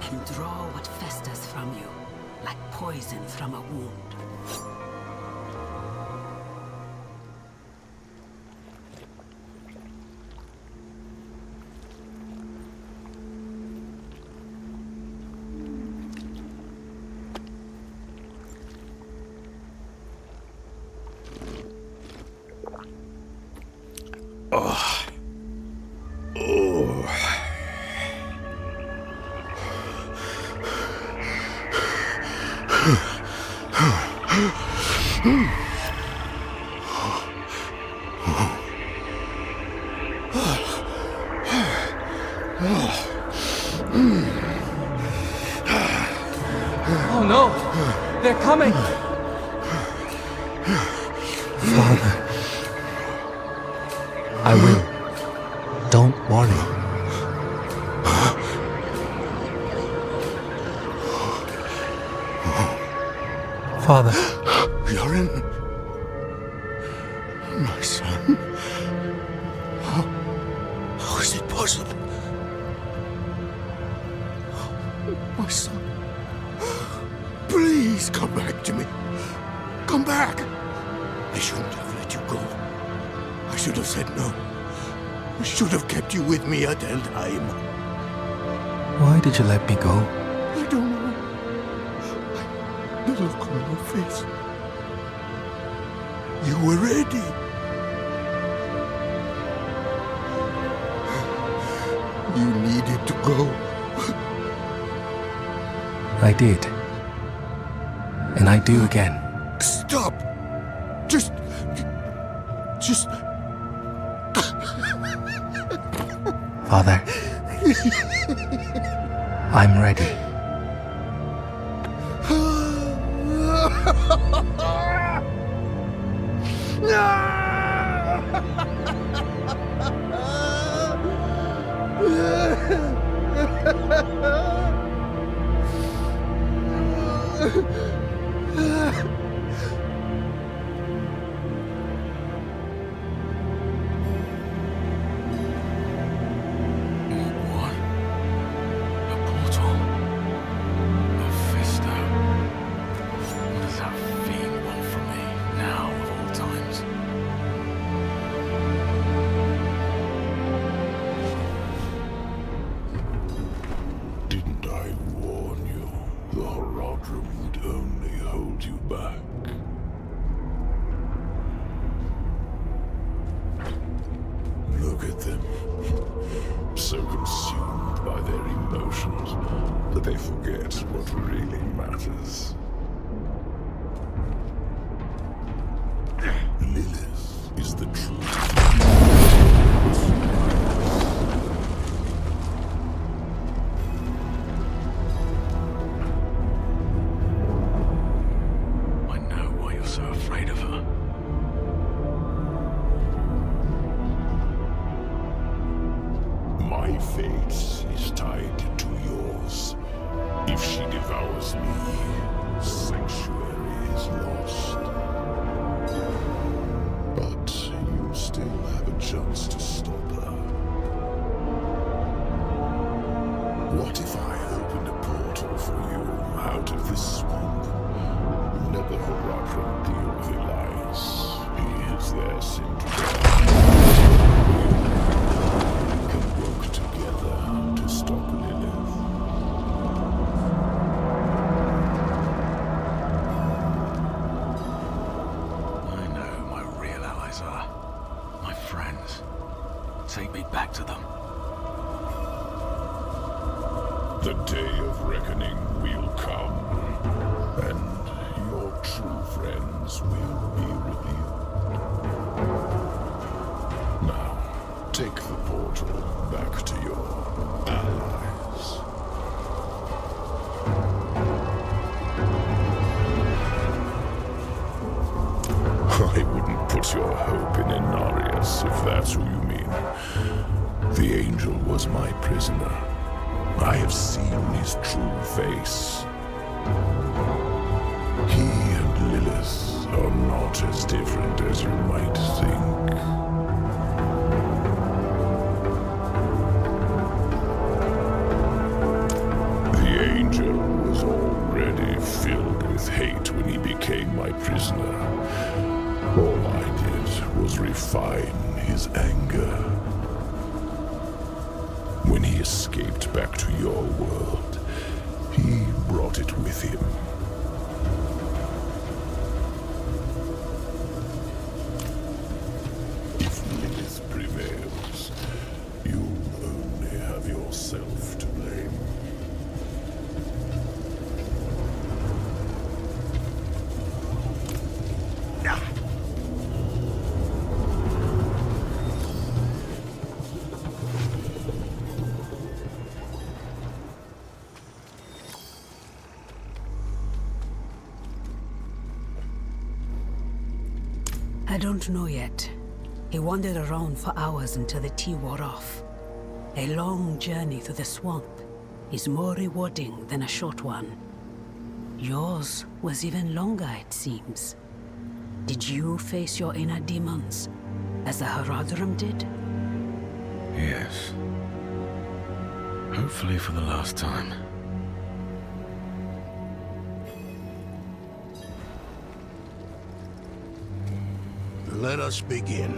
and draw what festers from you, like poison from a wound. Oh no! They're coming! Father, I will. Don't worry. Father. You're in. My son. How is it possible? My son. Please come back to me. Come back. I shouldn't have let you go. I should have said no. I should have kept you with me at Eldheim. Why did you let me go? I don't know. The look on your face. You were ready. You needed to go. I did. And I do again. Stop! Just... Father. I'm ready. Didn't I warn you? The Horadrim would only hold you back. Look at them. So consumed by their emotions that they forget what really matters. Lilith is the truth. I know why you're so afraid of her. My fate is tied to yours. If she devours me, Sanctuary is lost. But you still have a chance to stop her. What if I opened a portal for you out of this swamp? Let the Horadrim deal with Elias. He is their syndrome. We can work together to stop Lilith. I know who my real allies are. My friends. Take me back to them. The day of reckoning will come, and your true friends will be revealed. Now, take the portal back to your allies. I wouldn't put your hope in Inarius, if that's who you mean. The angel was my prisoner. I have seen his true face. He and Lilith are not as different as you might think. The angel was already filled with hate when he became my prisoner. All I did was refine his anger. When he escaped back to your world, he brought it with him. If Lilith prevails, you'll only have yourself to blame. I don't know yet. He wandered around for hours until the tea wore off. A long journey through the swamp is more rewarding than a short one. Yours was even longer, it seems. Did you face your inner demons, as the Horadrim did? Yes. Hopefully for the last time. Let us begin.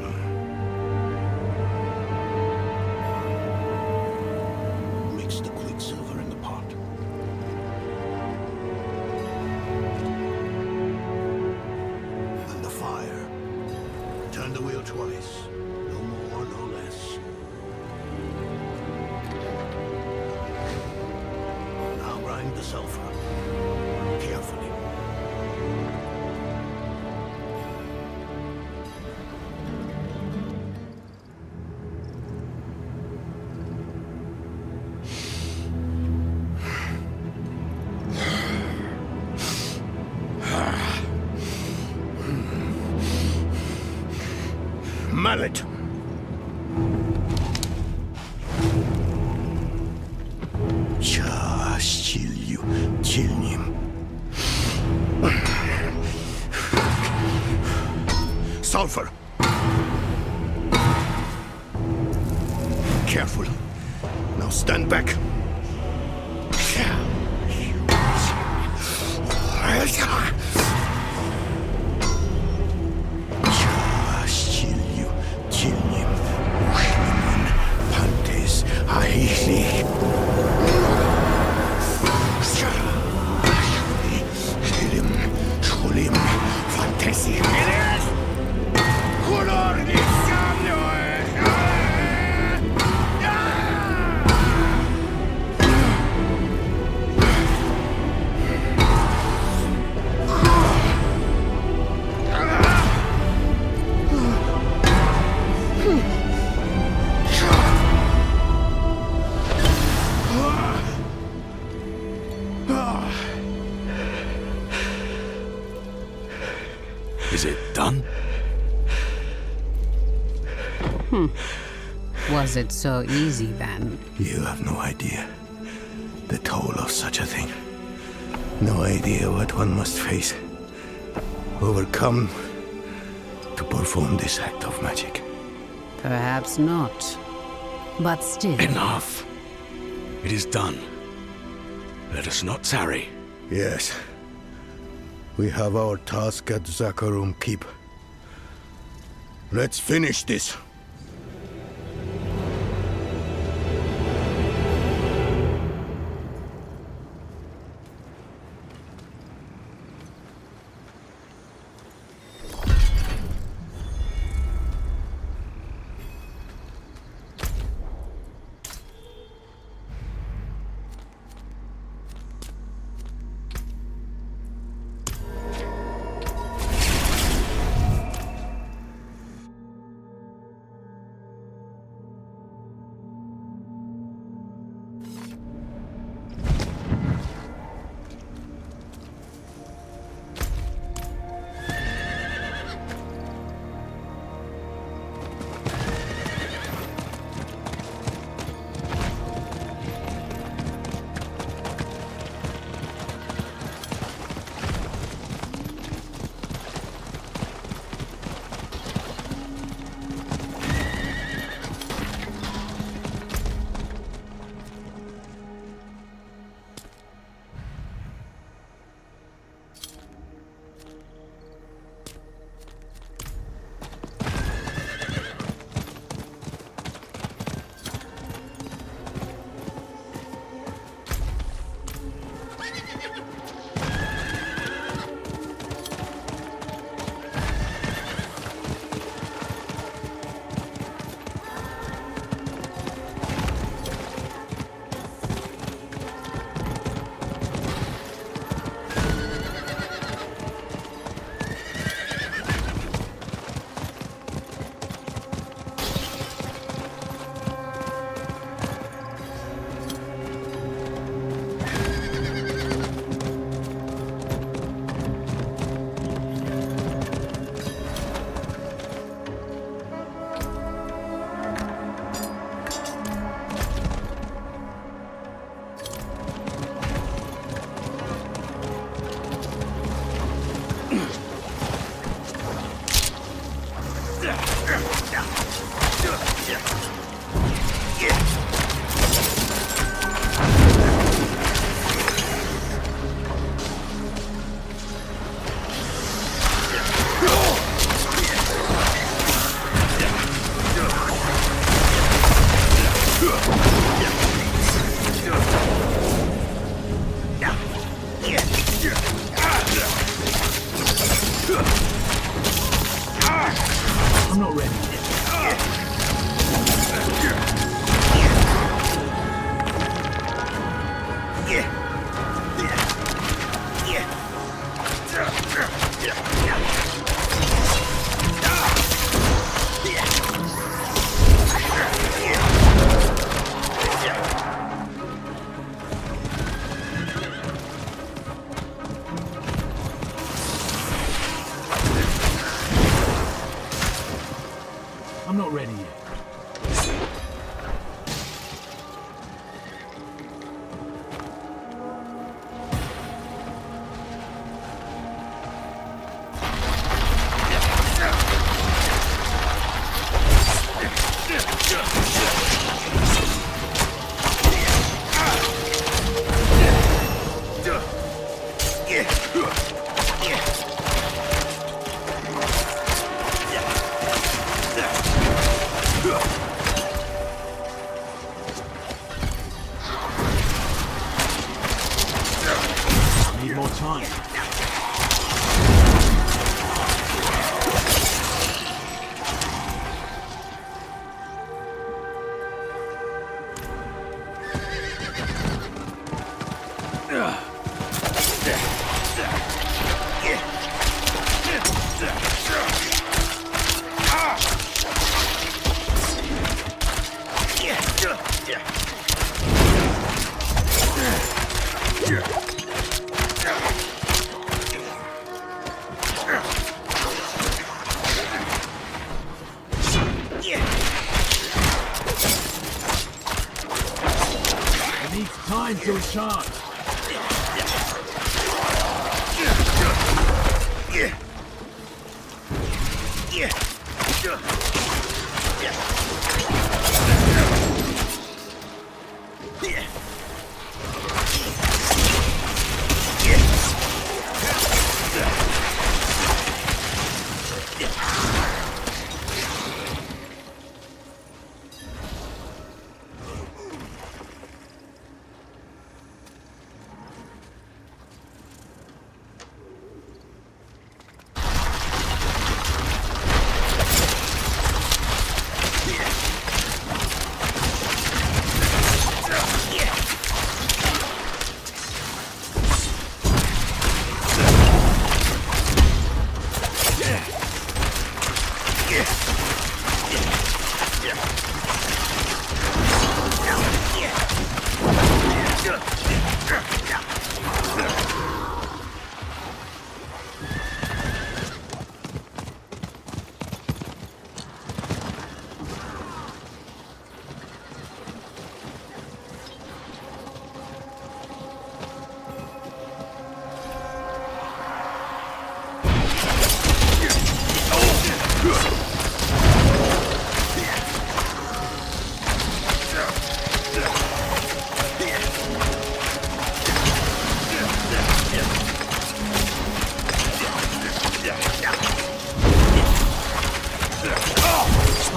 Mix the quicksilver in the pot. And the fire. Turn the wheel twice. No more, no less. Now grind the sulfur. Carefully. mallet. Kill him. Sulfur. Careful. Now stand back. Is it done? Was it so easy then? You have no idea the toll of such a thing. No idea what one must face, overcome to perform this act of magic. Perhaps not. But still. Enough. It is done. Let us not tarry. Yes. We have our task at Zakharum Keep. Let's finish this. I'm not ready. need more time. Time to recharge.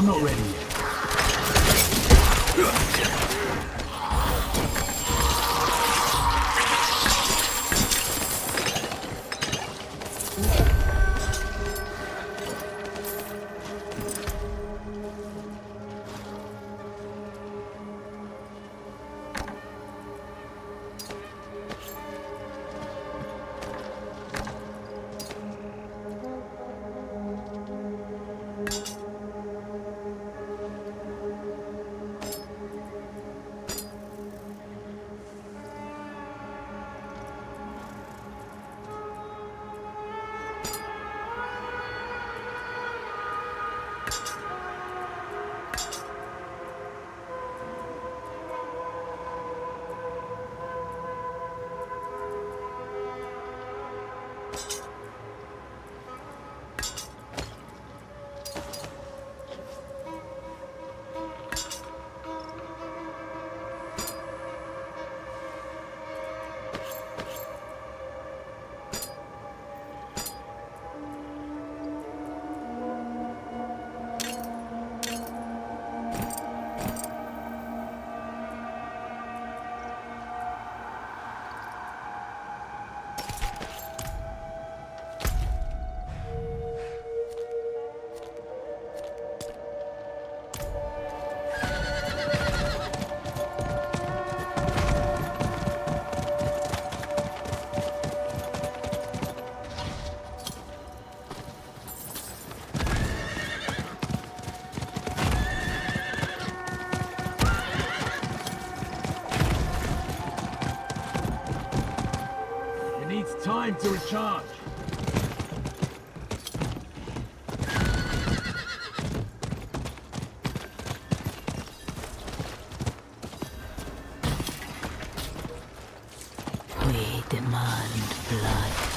I'm not ready yet. Time to recharge. We demand blood.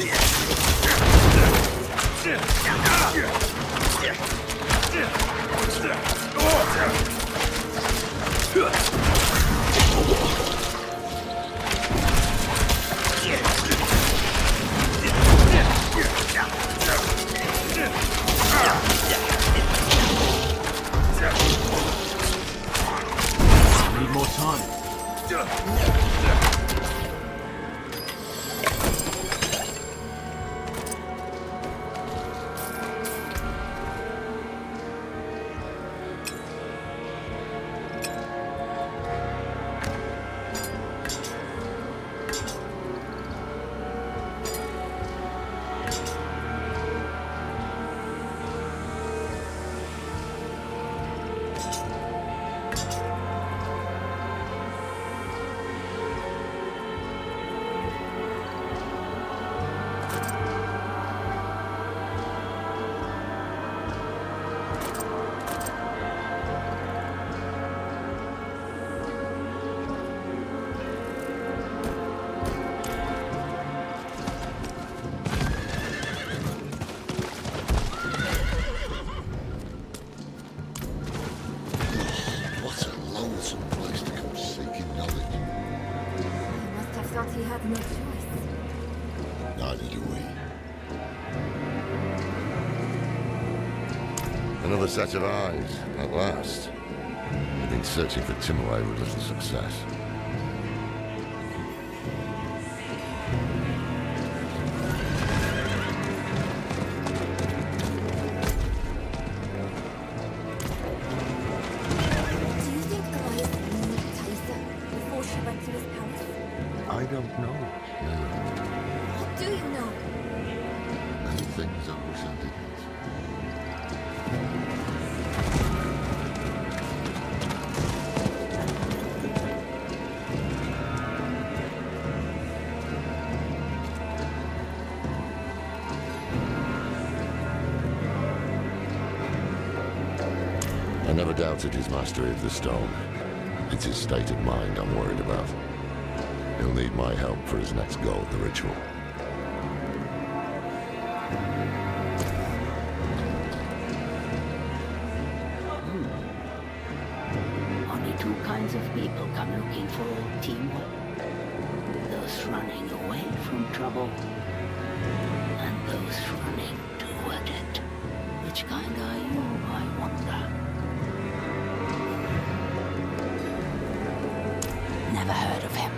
Need more time. What a lonesome place to come seeking knowledge. You must have thought he had no choice. Neither do we. Another set of eyes, at last. We've been searching for Timaway with little success. Do you think Elias knew Taisa before she went to his palace? I don't know. What do you know? Many things I wish I didn't. I never doubted his mastery of the stone. It's his state of mind I'm worried about. He'll need my help for his next go at the ritual. Only two kinds of people come looking for teamwork. Those running away from trouble, and those running toward it. Which kind are you, I wonder? Never heard of him.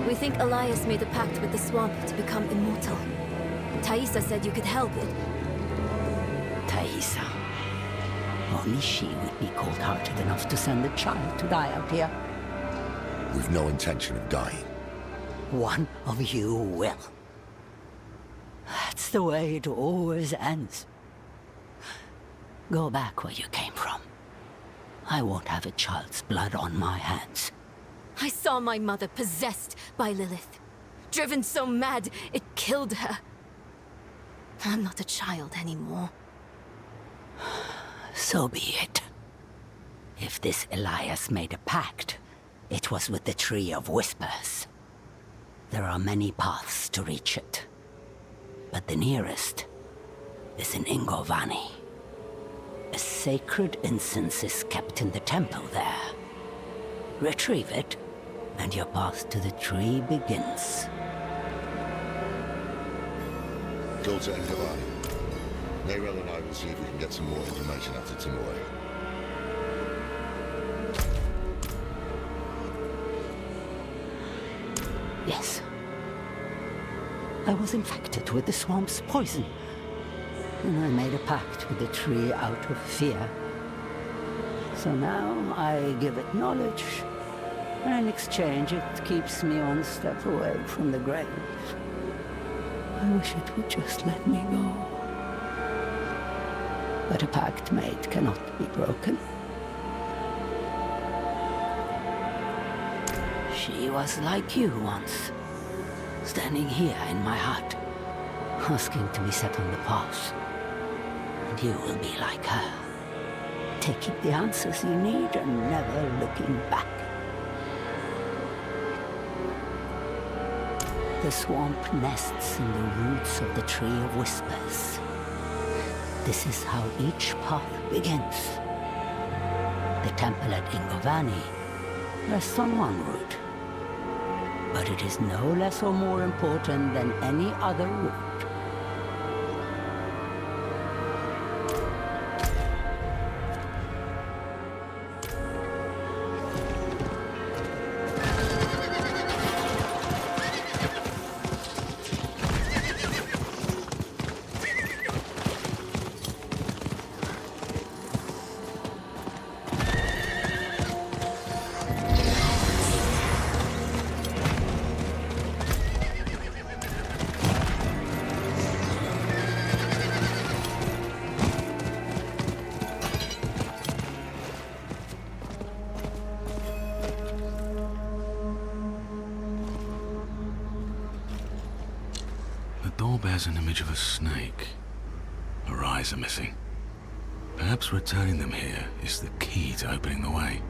We think Elias made a pact with the swamp to become immortal. Taisa said you could help it. Taisa. Only she would be cold-hearted enough to send a child to die out here. We've no intention of dying. One of you will. That's the way it always ends. Go back where you came from. I won't have a child's blood on my hands. I saw my mother possessed by Lilith. Driven so mad, it killed her. I'm not a child anymore. So be it. If this Elias made a pact, it was with the Tree of Whispers. There are many paths to reach it, but the nearest is in Ingovani. A sacred incense is kept in the temple there. Retrieve it, and your path to the tree begins. Go to Ingovani. Nerel and I will see if we can get some more information out of Timaway. Yes. I was infected with the swamp's poison, and I made a pact with the tree out of fear. So now I give it knowledge, and in exchange it keeps me one step away from the grave. I wish it would just let me go. But a pact made cannot be broken. She was like you once, standing here in my hut, asking to be set on the path. And you will be like her, taking the answers you need and never looking back. The swamp nests in the roots of the Tree of Whispers. This is how each path begins. The temple at Ingovani rests on one route, but it is no less or more important than any other route. Door bears an image of a snake. Her eyes are missing. Perhaps returning them here is the key to opening the way.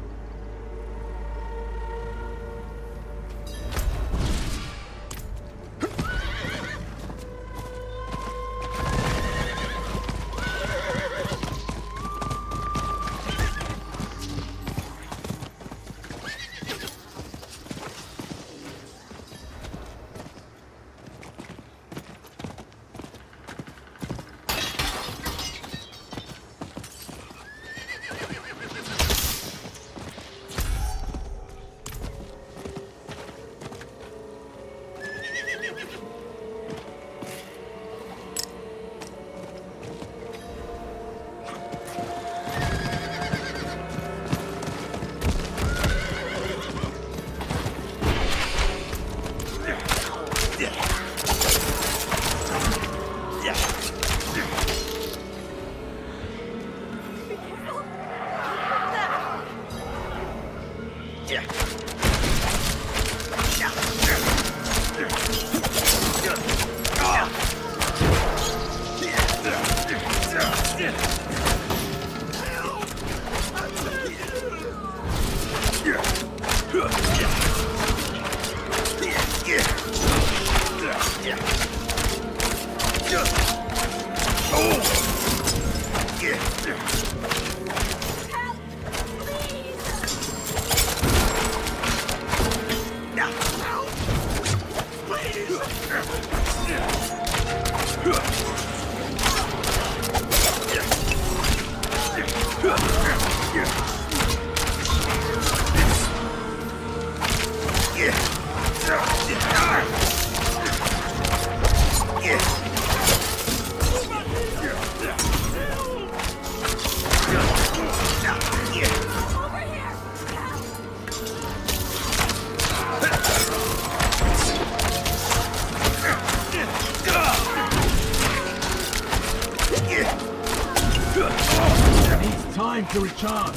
Time to recharge.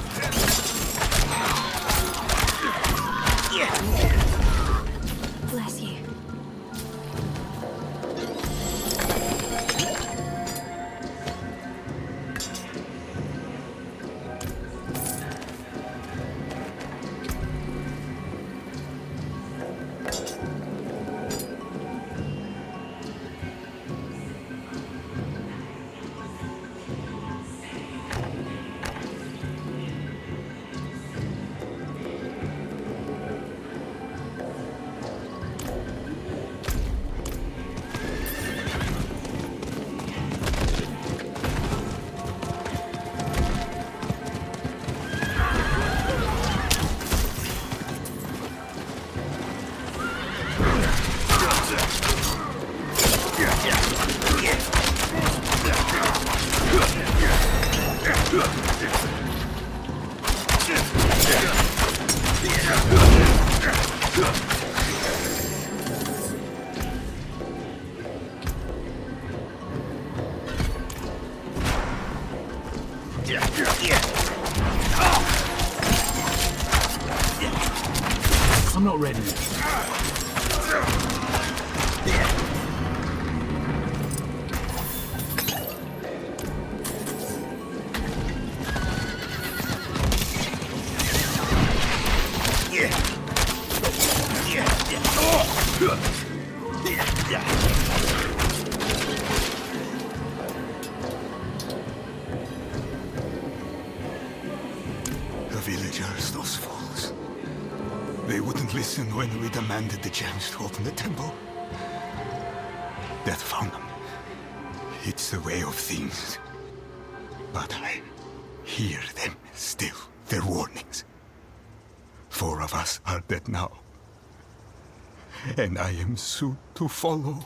Bless you. I'm not ready. The villagers, those fools. They wouldn't listen when we demanded the gems to open the temple. Death found them. It's the way of things. But I hear them still, their warnings. 4 of us are dead now. And I am soon to follow.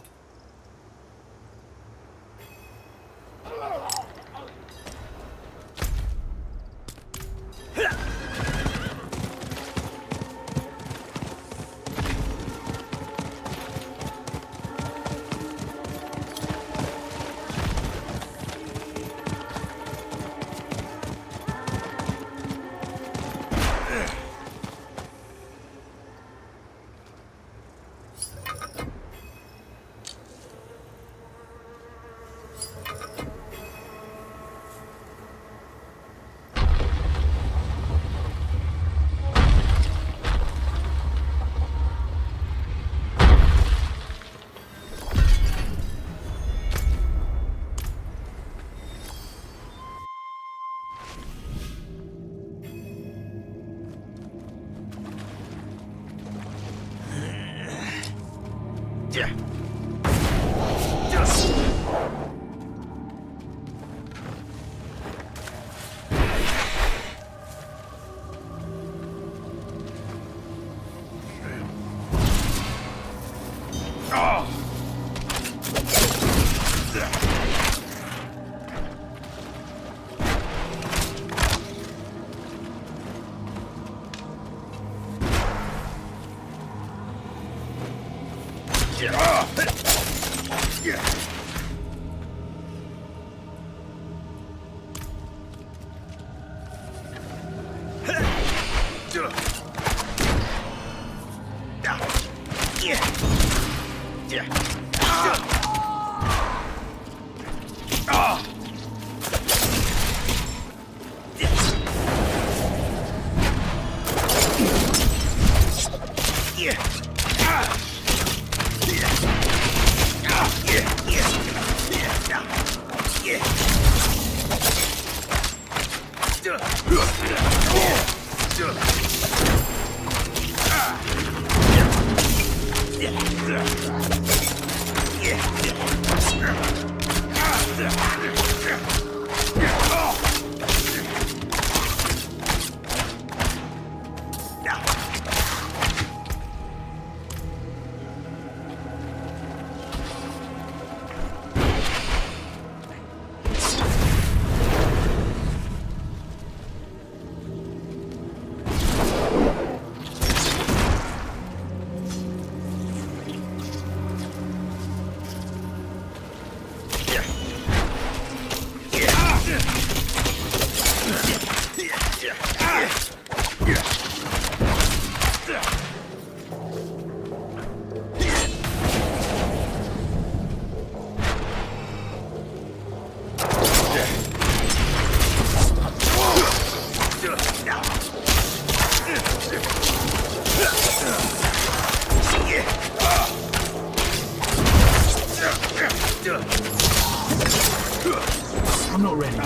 I'm not ready.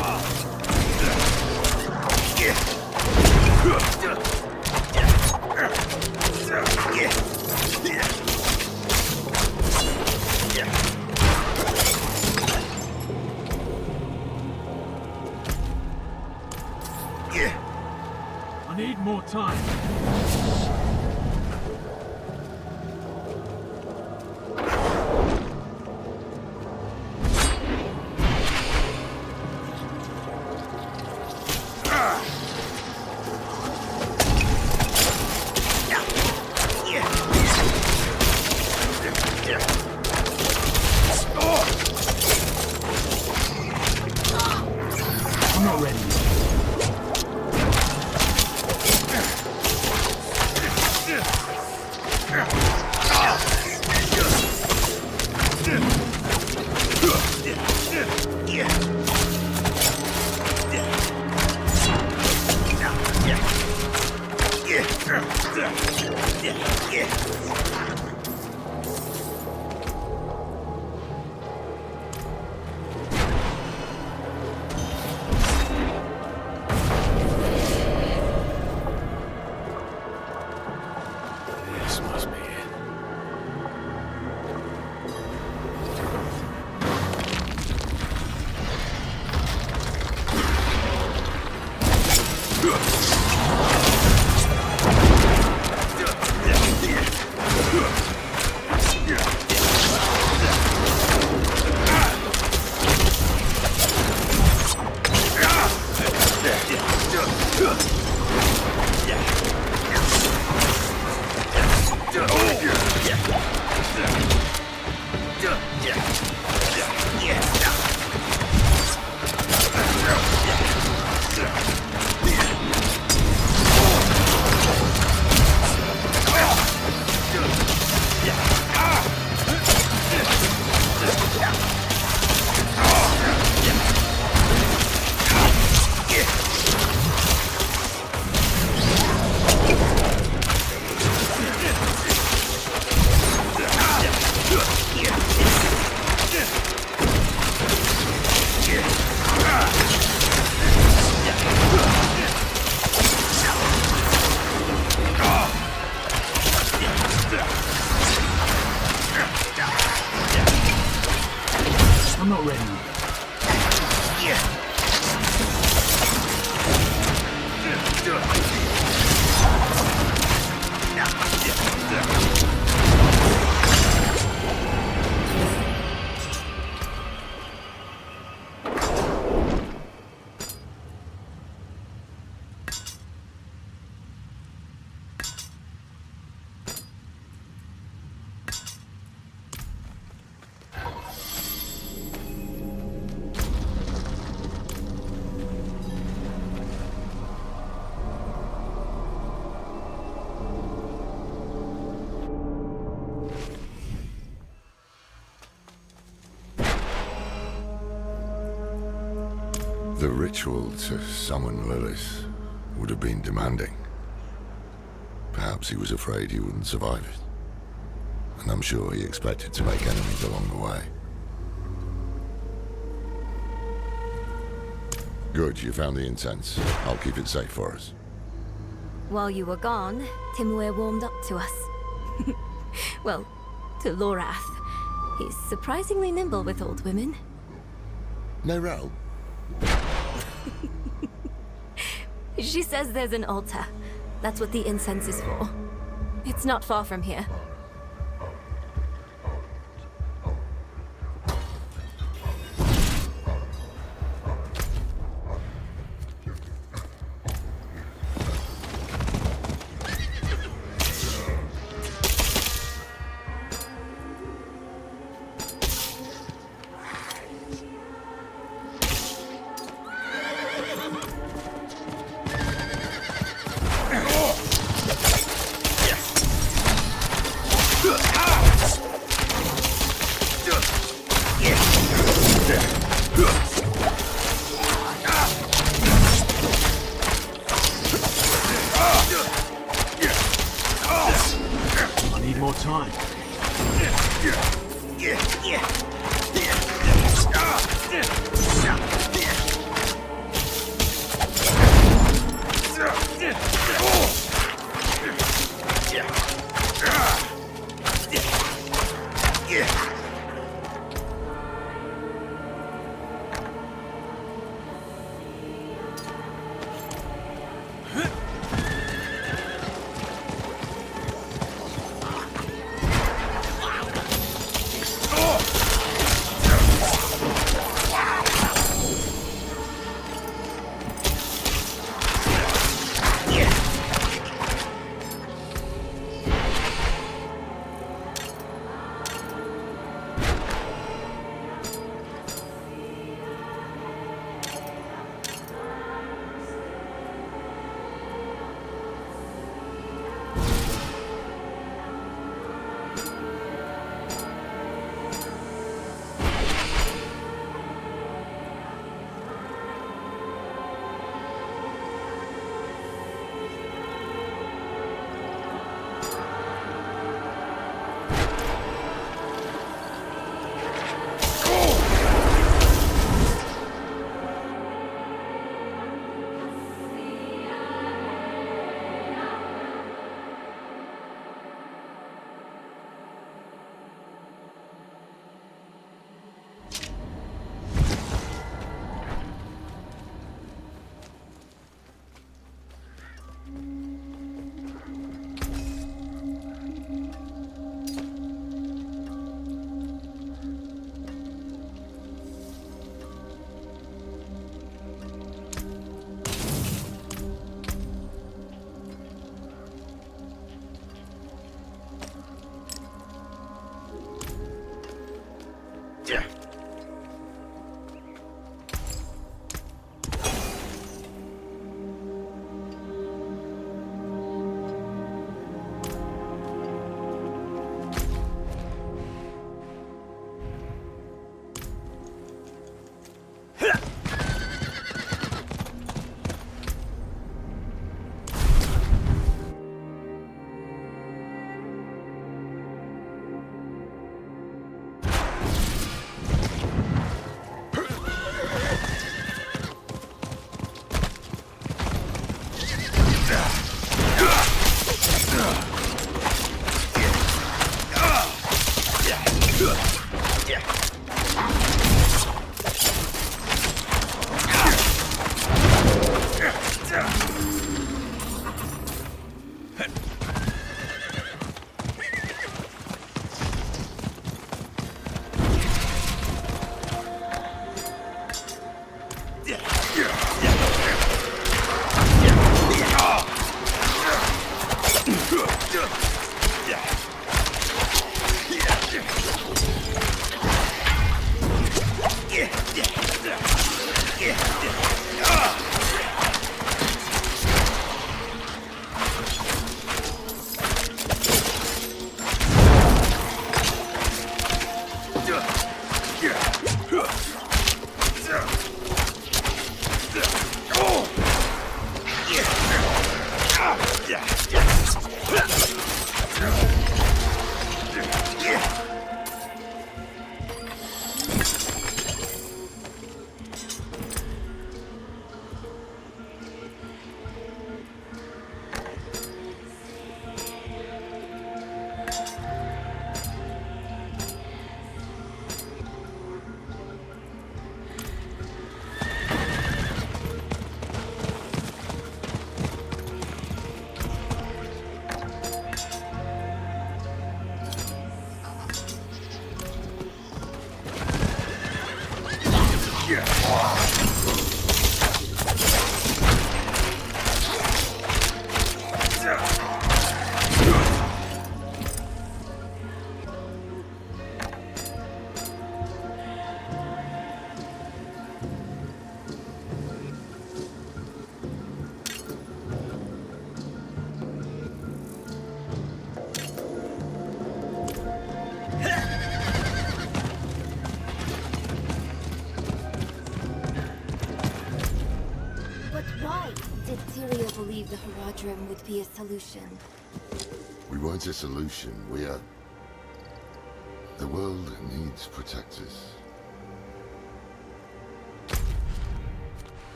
I need more time. I'm not ready. I'm not ready. The ritual to summon Lilith would have been demanding. Perhaps he was afraid he wouldn't survive it. And I'm sure he expected to make enemies along the way. Good, you found the incense. I'll keep it safe for us. While you were gone, Timur warmed up to us. Well, to Lorath. He's surprisingly nimble with old women. Nerel? She says there's an altar. That's what the incense is for. It's not far from here. But why did Tyria believe the Haradrim would be a solution? We weren't a solution, we are... The world needs protectors.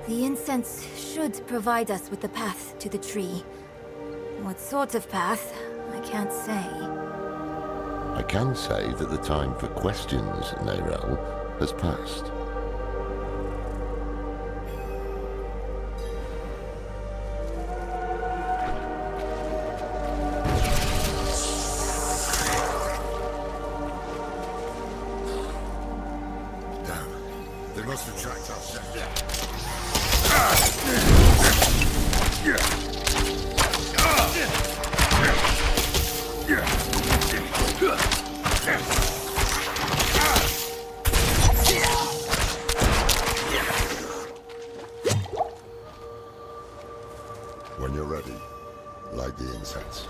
The incense should provide us with the path to the tree. What sort of path, I can't say. I can say that the time for questions, Neyrel, has passed. Damn, they must have tracked our scent. When you're ready, light the incense.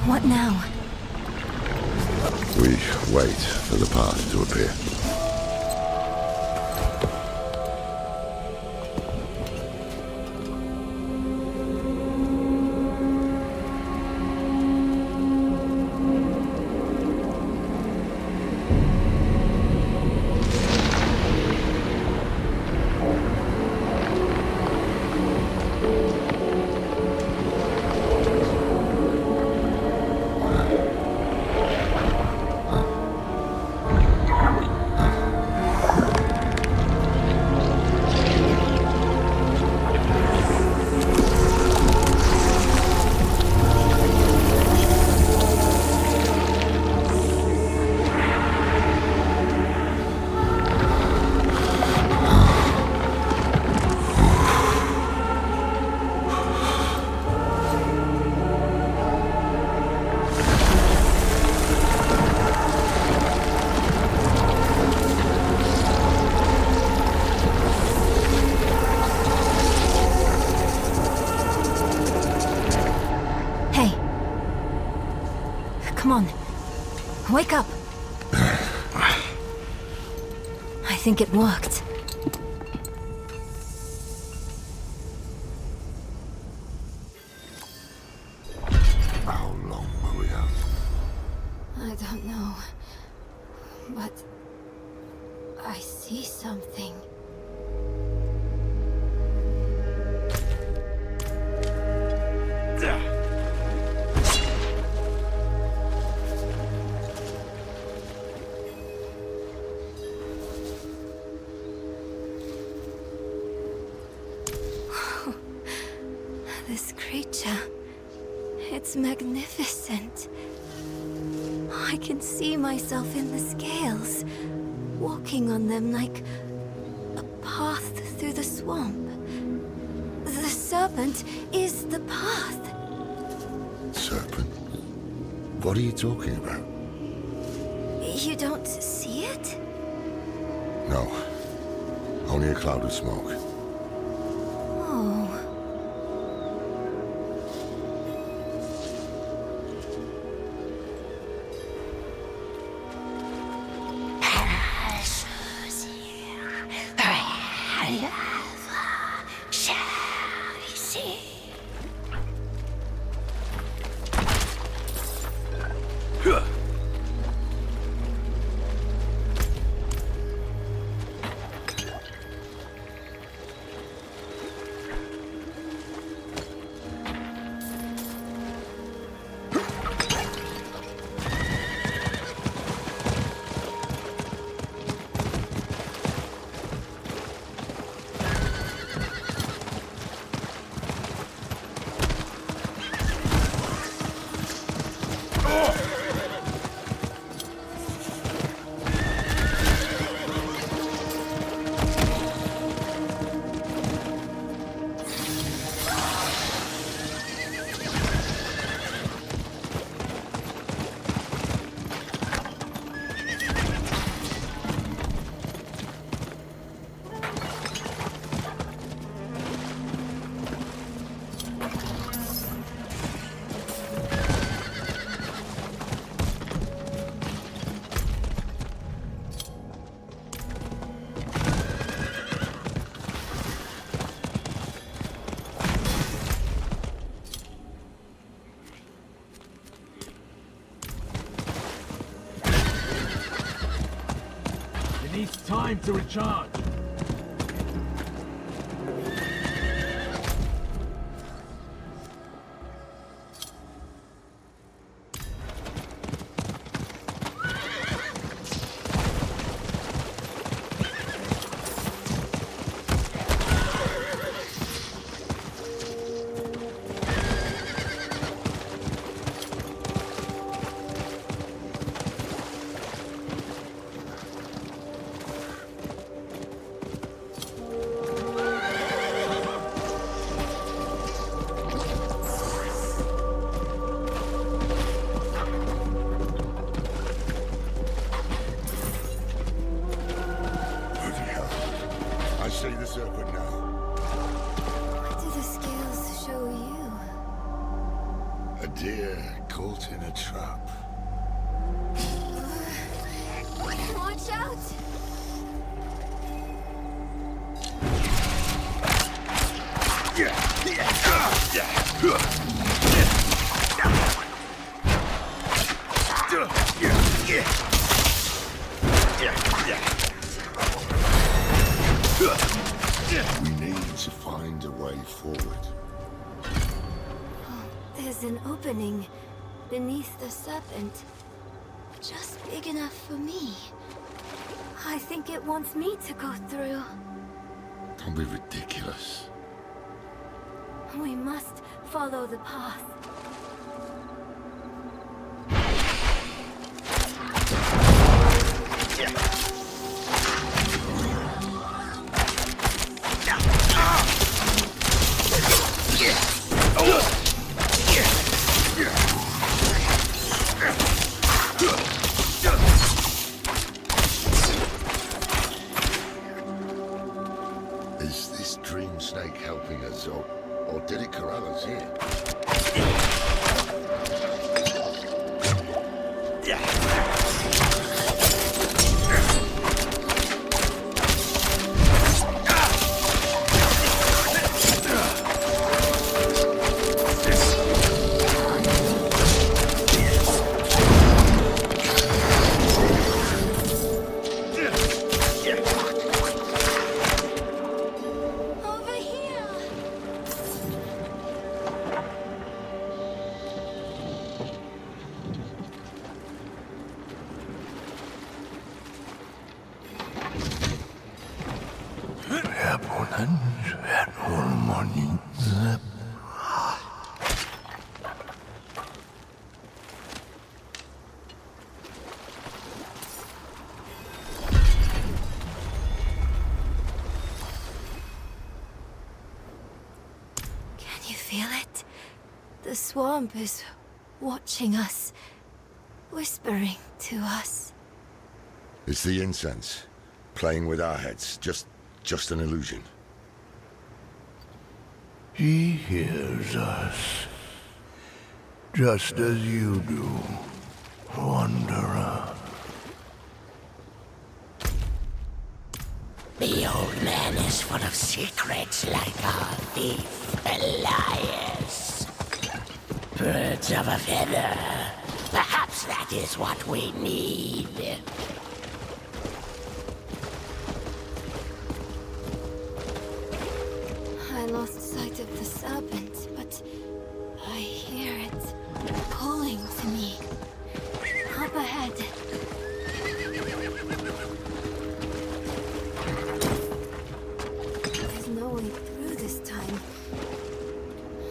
What now? We wait for the path to appear. Come on. Wake up. I think it worked. How long will we have? I don't know. But I see something. This creature, it's magnificent. I can see myself in the scales, walking on them like a path through the swamp. The serpent is the path. Serpent? What are you talking about? You don't see it? No. Only a cloud of smoke. Oh. needs time to recharge. See the serpent now. What do the scales show you? A deer caught in a trap. Watch out! We need to find a way forward. There's an opening beneath the serpent. Just big enough for me. I think it wants me to go through. Don't be ridiculous. We must follow the path. Is this dream snake helping us, or did it corral us here? Can you feel it? The swamp is watching us, whispering to us. It's the incense, playing with our heads. Just an illusion. He hears us, just as you do, Wanderer. The old man is full of secrets like our thief, Elias. Birds of a feather. Perhaps that is what we need. I lost sight of the serpent, but I hear it calling to me. Up ahead. There's no way through this time.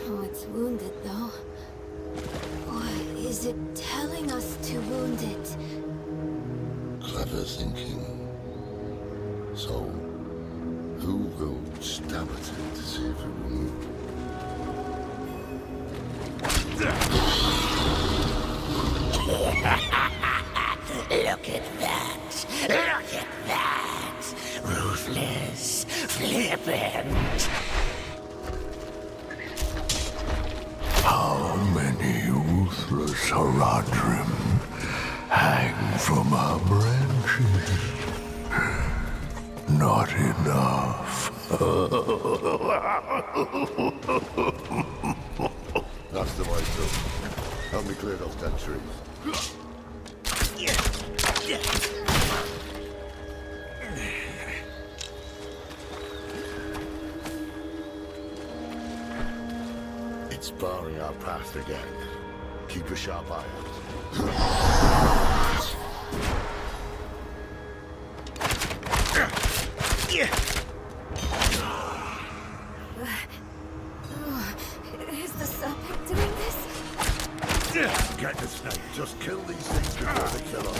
Oh, it's wounded though. Or is it telling us to wound it? Clever thinking. So, who will stab at it to see if it will move? Look at that! Look at that! Ruthless, flippant. How many ruthless Haradrim hang from our branches? Not enough. That's the way through. Help me clear those dead trees. path again. Keep a sharp eye out. Is the serpent doing this? Get the snake. Just kill these things before they kill us.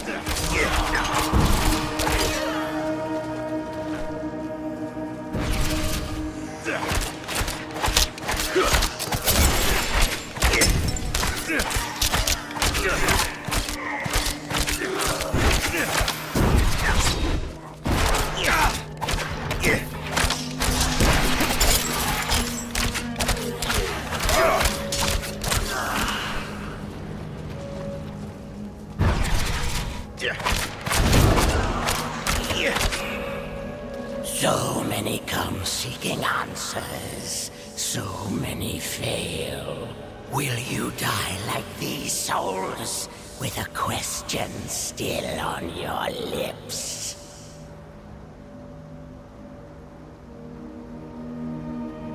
So many come seeking answers. So many fail. Will you die like these souls, with a question still on your lips?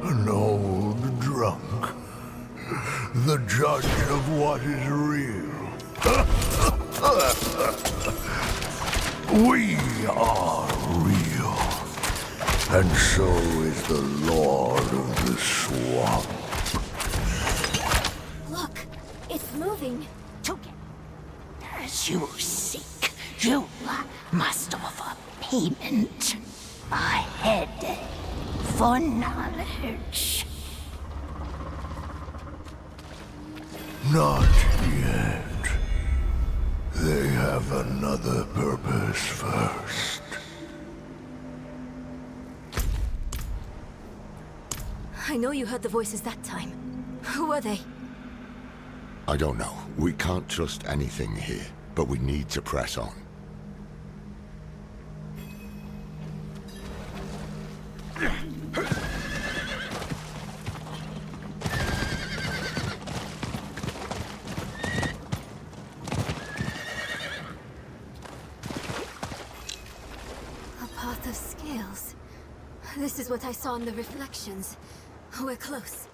An old drunk. The judge of what is real. We are real. And so is the Lord of the Swamp. Look, it's moving. As you seek, you must offer payment. A head for knowledge. Not yet. They have another purpose first. I know you heard the voices that time. Who are they? I don't know. We can't trust anything here, but we need to press on. A path of scales. This is what I saw in the reflections. We're close.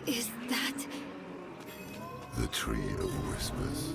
Is that... The Tree of Whispers.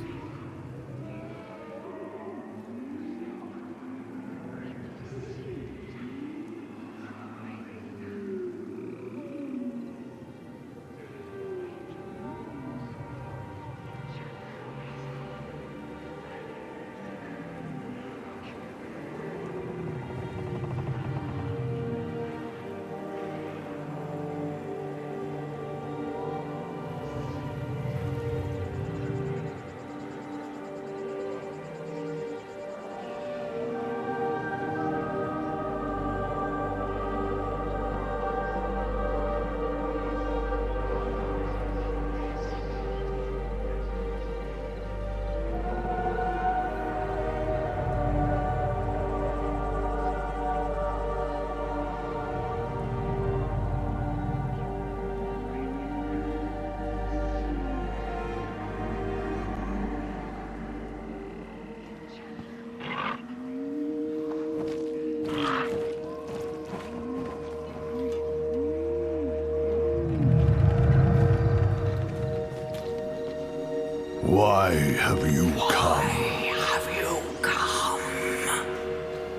Why have you come?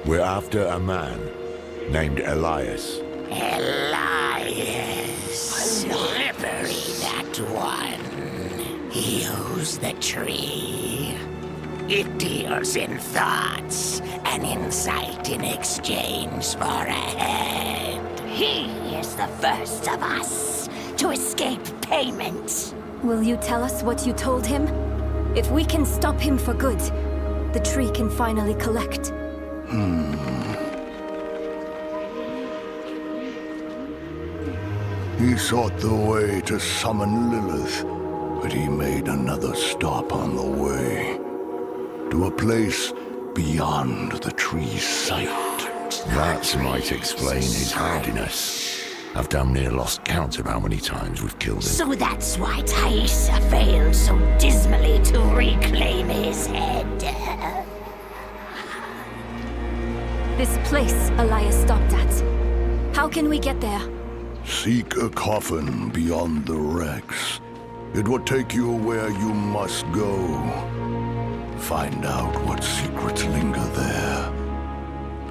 We're after a man named Elias. Elias. Slippery, that one. He owns the tree. It deals in thoughts and insight in exchange for a head. He is the first of us to escape payment. Will you tell us what you told him? If we can stop him for good, the tree can finally collect. He sought the way to summon Lilith, but he made another stop on the way. To a place beyond the tree's sight. That might explain his hardiness. I've damn near lost count of how many times we've killed him. So that's why Taissa failed so dismally to reclaim his head. This place Elias stopped at. How can we get there? Seek a coffin beyond the wrecks. It will take you where you must go. Find out what secrets linger there.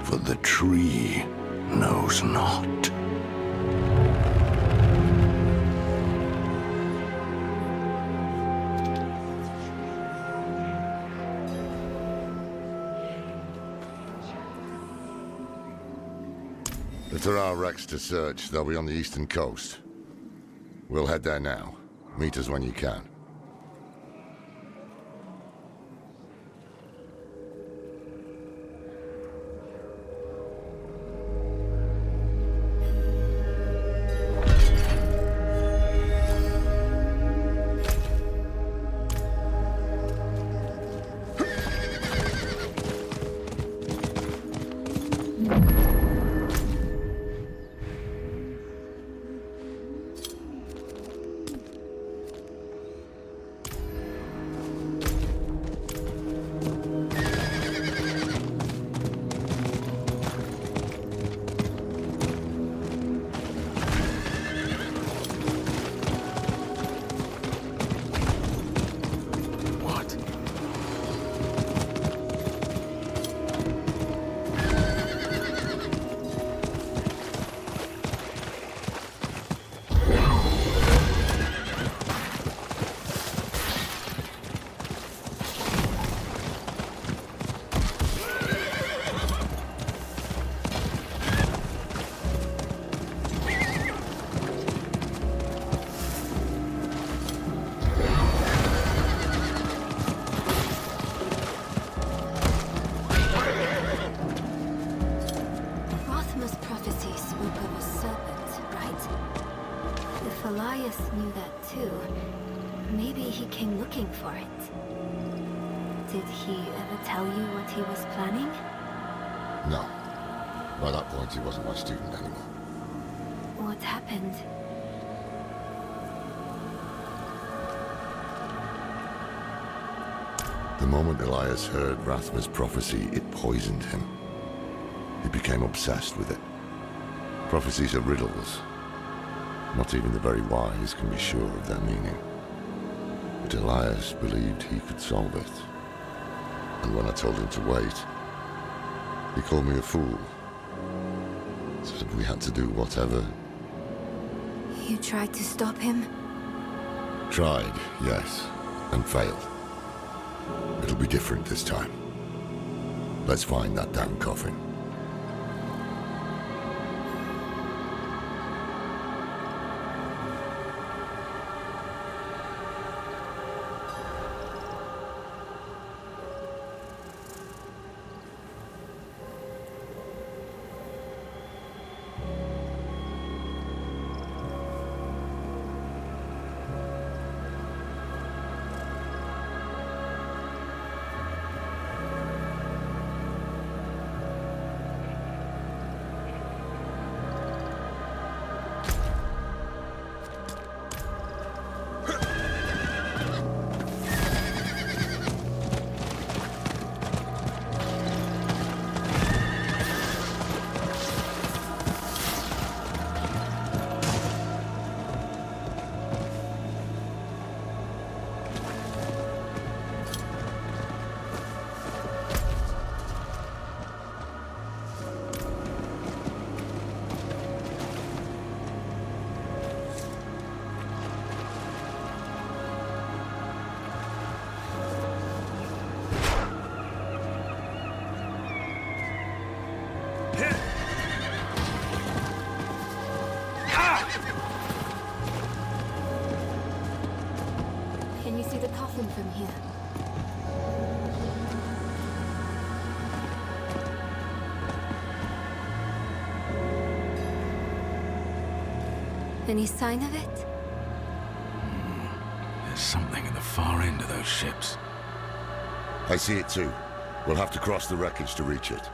For the tree knows not. If there are wrecks to search, they'll be on the eastern coast. We'll head there now. Meet us when you can. Elias knew that too. Maybe he came looking for it. Did he ever tell you what he was planning? No. By that point, he wasn't my student anymore. What happened? The moment Elias heard Rathma's prophecy, it poisoned him. He became obsessed with it. Prophecies are riddles. Not even the very wise can be sure of their meaning. But Elias believed he could solve it. And when I told him to wait, he called me a fool. Said we had to do whatever. You tried to stop him? Tried, yes, and failed. It'll be different this time. Let's find that damn coffin. Can you see the coffin from here? Any sign of it? There's something at the far end of those ships. I see it too. We'll have to cross the wreckage to reach it.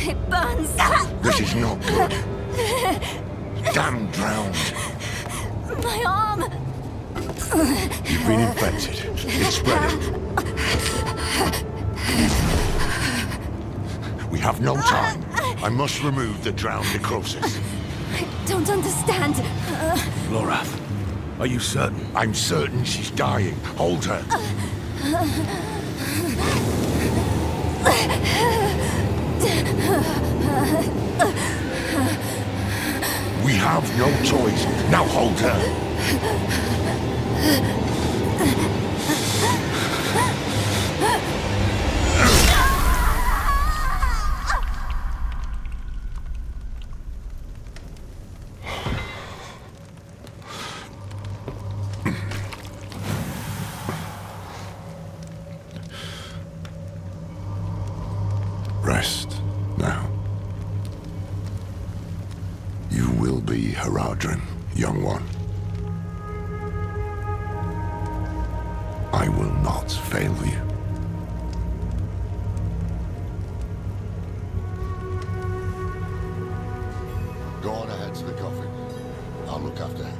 It burns. This is not good. Damn drowned. My arm. You've been infected. It's spreading. We have no time. I must remove the drowned necrosis. I don't understand. Lorath, are you certain? I'm certain she's dying. Hold her. We have no choice. Now hold her. Rest now. You will be Haradrim, young one. I will not fail you. Go on ahead to the coffin. I'll look after her.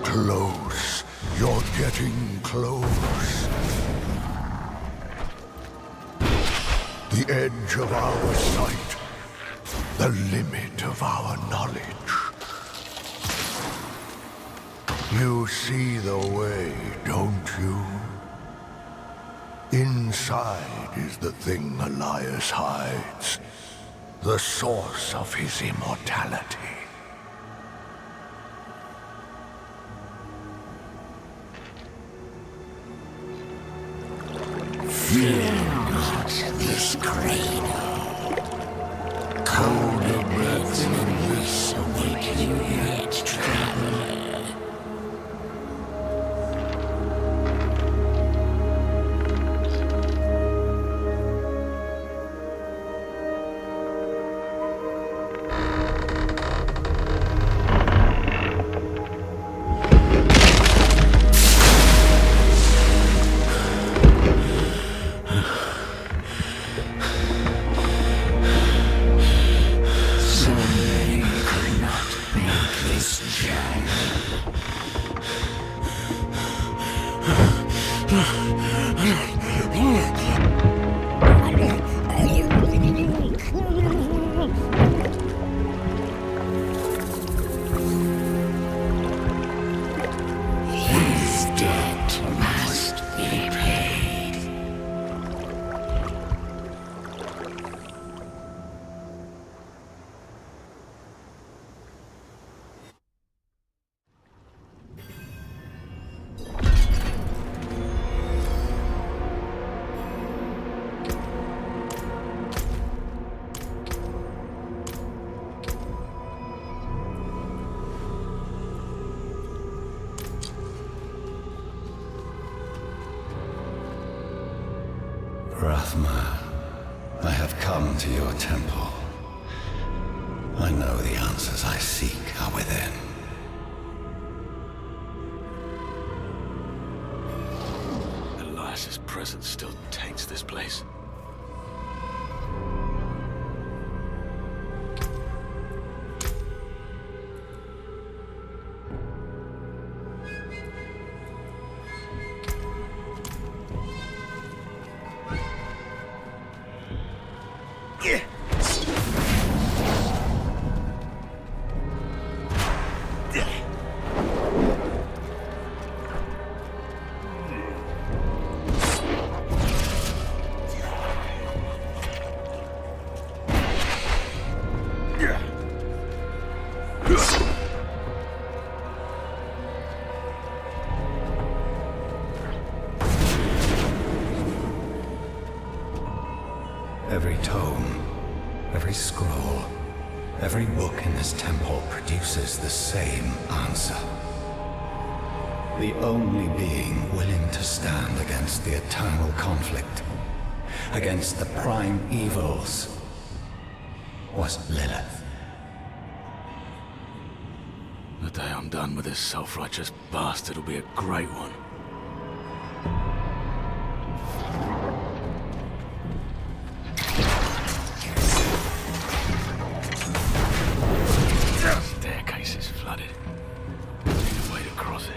Close. You're getting close. The edge of our sight. The limit of our knowledge. You see the way, don't you? Inside is the thing Elias hides. The source of his immortality. Fear not this cradle. Colder breaths than this await you yet, traveler. I have come to your temple. I know the answers I seek are within. Elias's presence still taints this place. Every tome, every scroll, every book in this temple produces the same answer. The only being willing to stand against the eternal conflict, against the prime evils, was Lilith. The day I'm done with this self-righteous bastard will be a great one. Staircase is flooded. Need a way to cross it.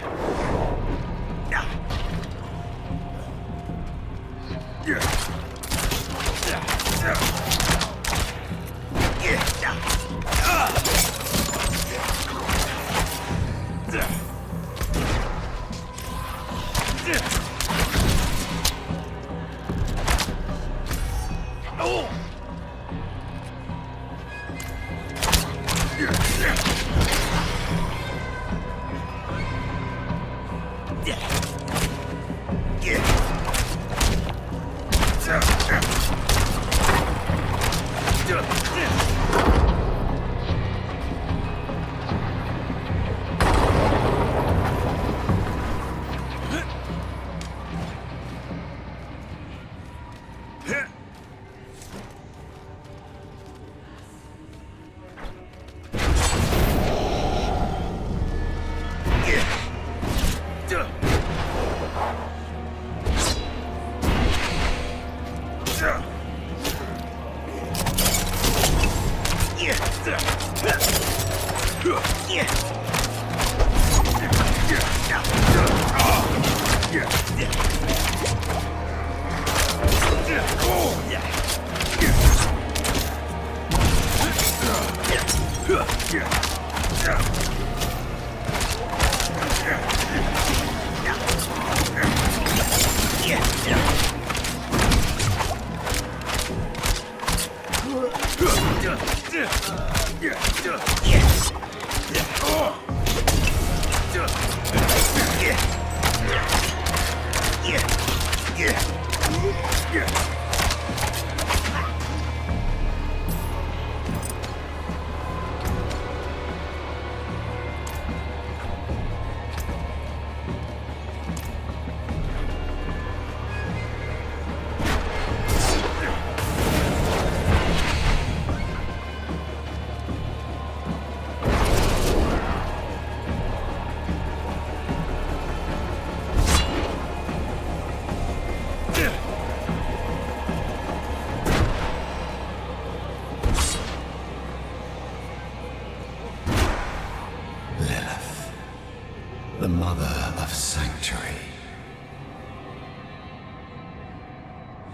The mother of sanctuary.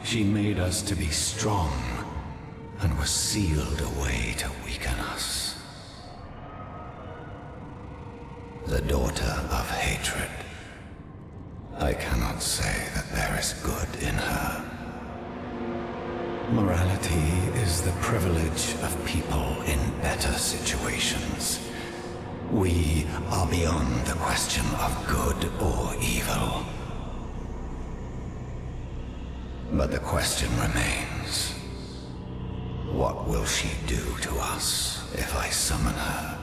She made us to be strong and was sealed away to weaken us. The daughter of hatred. I cannot say that there is good in her. Morality is the privilege of people in better situations. We are beyond the question of good or evil. But the question remains, what will she do to us if I summon her?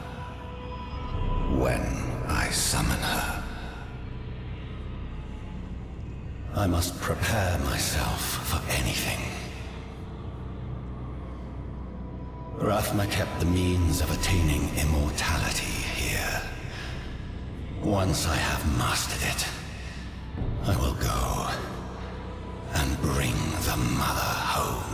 When I summon her? I must prepare myself for anything. Rathma kept the means of attaining immortality here. Once I have mastered it, I will go and bring the Mother home.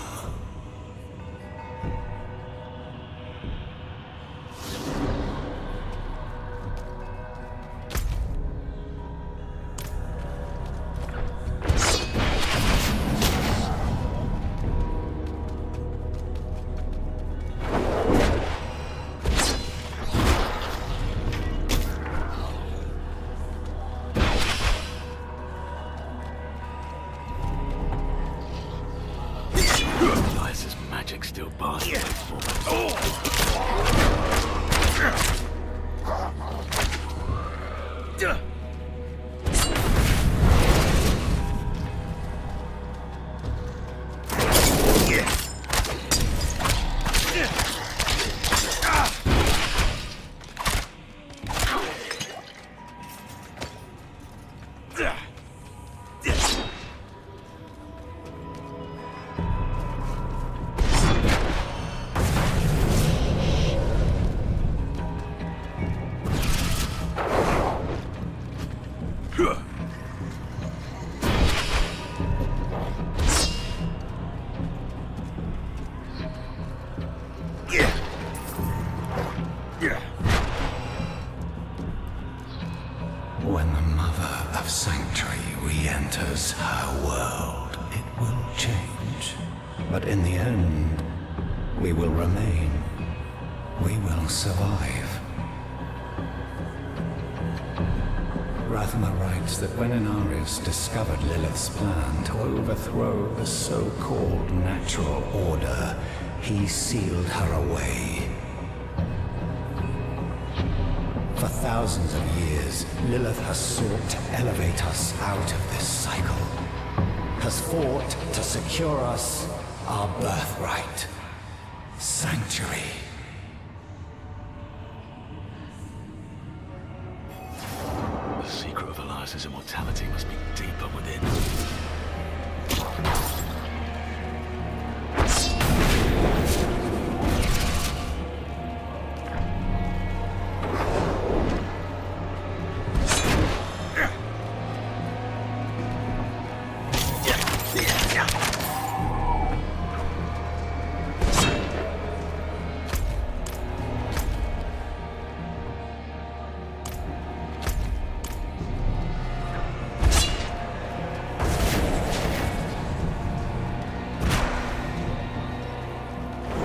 Still bars. When the Mother of Sanctuary re-enters her world, it will change. But in the end, we will remain. We will survive. Rathma writes that when Inarius discovered Lilith's plan to overthrow the so-called natural order, he sealed her away. For thousands of years, Lilith has sought to elevate us out of this cycle, has fought to secure us our birthright, sanctuary. The secret of Elias's immortality must be deeper within.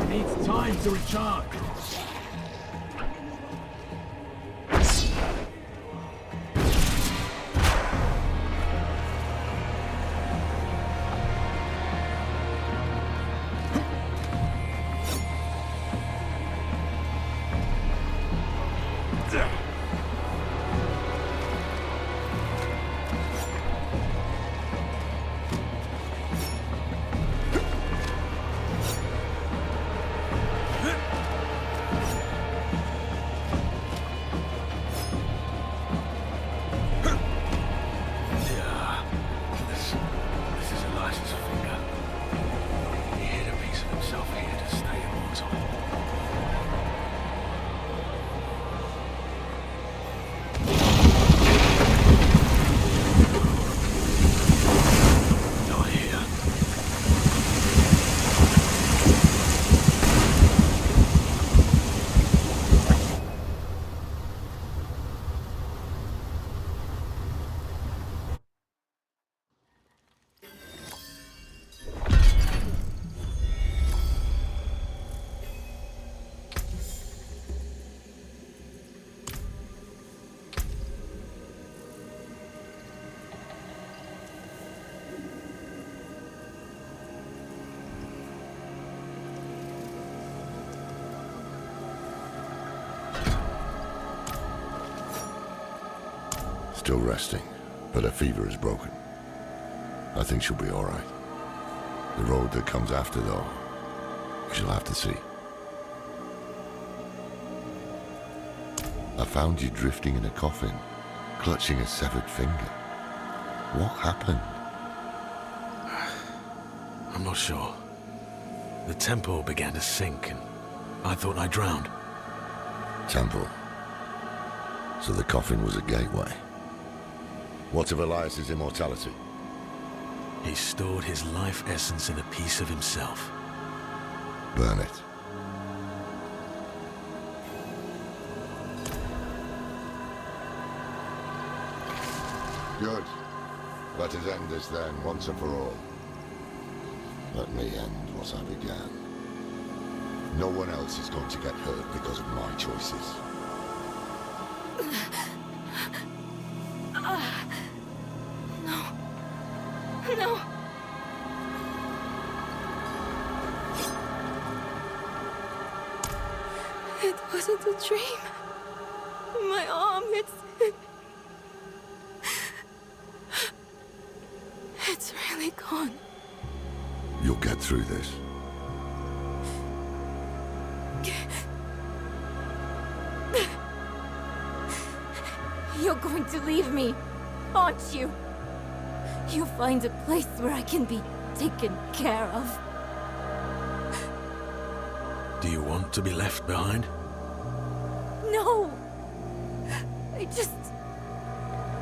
Needs time to recharge. Still resting, but her fever is broken. I think she'll be all right. The road that comes after, though, we shall have to see. I found you drifting in a coffin, clutching a severed finger. What happened? I'm not sure. The temple began to sink, and I thought I drowned. Temple. So the coffin was a gateway. What of Elias's immortality? He stored his life essence in a piece of himself. Burn it. Good. Let us end this then, once and for all. Let me end what I began. No one else is going to get hurt because of my choices. No. It wasn't a dream. My arm, it's really gone. You'll get through this. You're going to leave me, aren't you? You'll find a place where I can be taken care of. Do you want to be left behind? No! I just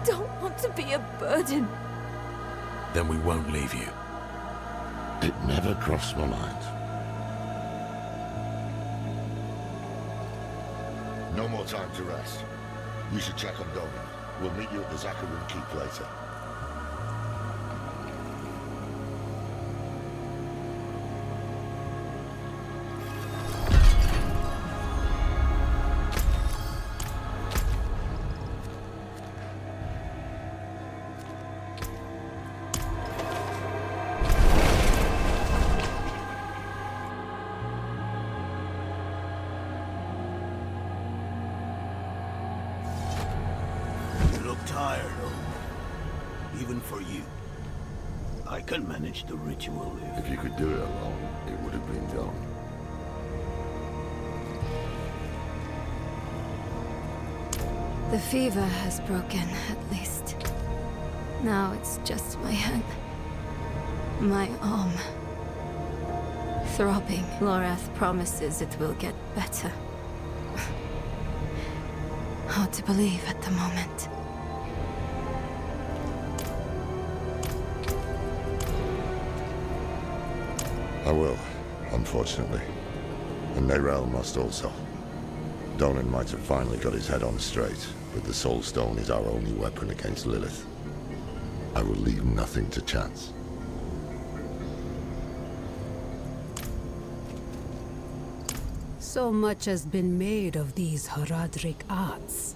don't want to be a burden. Then we won't leave you. It never crossed my mind. No more time to rest. You should check on Dolan. We'll meet you at the Zakharun Keep later. Tired, even for you. I can manage the ritual if you could do it alone, it would have been done. The fever has broken, at least. Now it's just my hand. My arm. Throbbing. Lorath promises it will get better. Hard to believe at the moment. I will, unfortunately. And Neyrel must also. Donan might have finally got his head on straight, but the Soul Stone is our only weapon against Lilith. I will leave nothing to chance. So much has been made of these Horadric arts.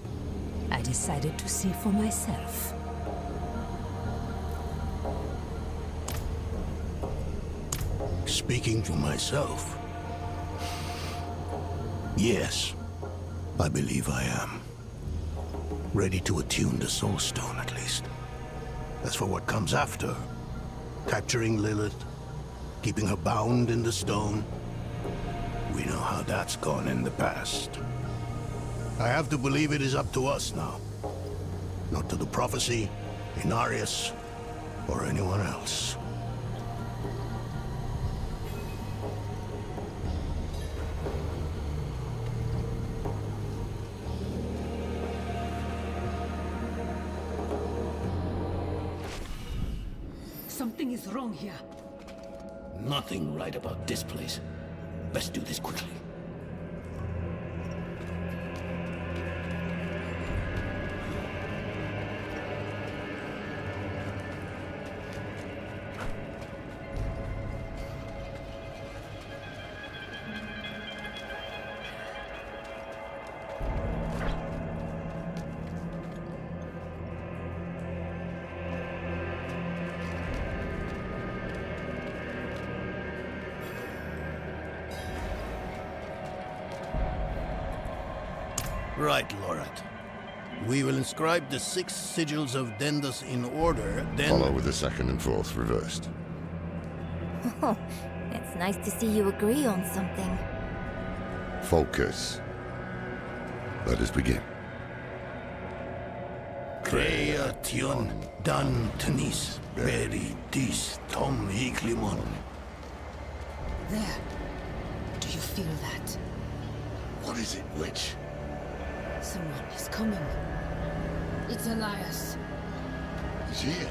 I decided to see for myself. Speaking for myself, yes, I believe I am. Ready to attune the Soul Stone, at least. As for what comes after, capturing Lilith, keeping her bound in the stone, we know how that's gone in the past. I have to believe it is up to us now. Not to the prophecy, Inarius, or anyone else. Something is wrong here. Nothing right about this place. Best do this quickly. Right, Lorath. We will inscribe the 6 sigils of Dendos in order, then... Follow with the 2nd and 4th reversed. Oh, it's nice to see you agree on something. Focus. Let us begin. Creation dan tenis beri dis tom hiklimon. There. Do you feel that? What is it, witch? Someone is coming. It's Elias. He's here.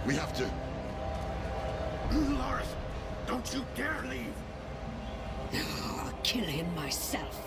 We have to... Loris, don't you dare leave! I'll kill him myself.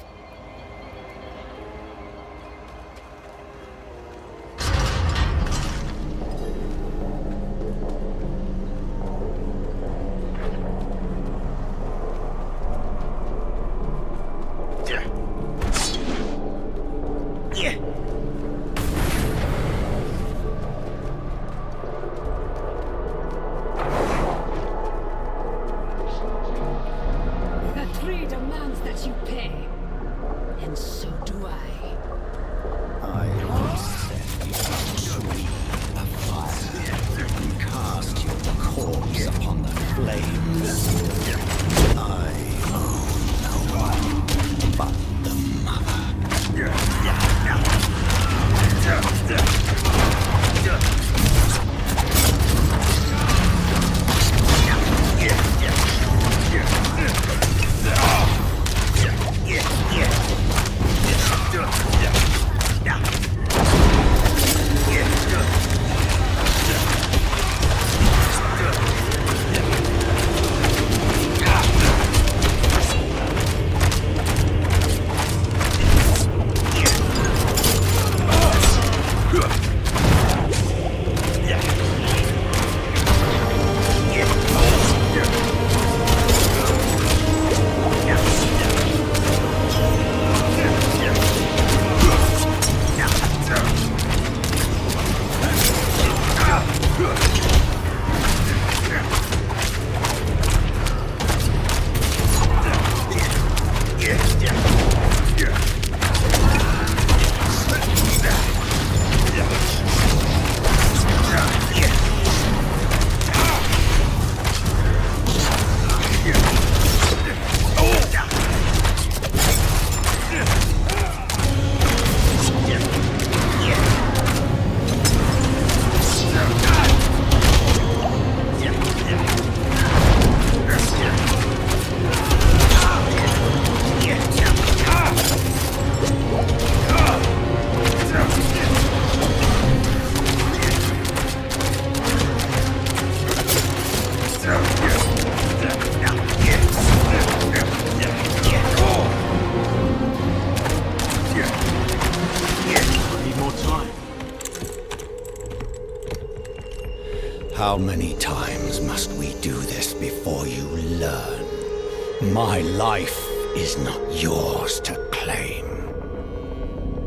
How many times must we do this before you learn? My life is not yours to claim.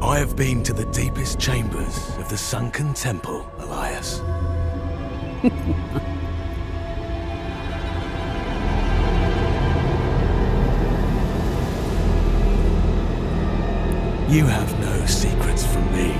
I have been to the deepest chambers of the sunken temple, Elias. You have no secrets from me.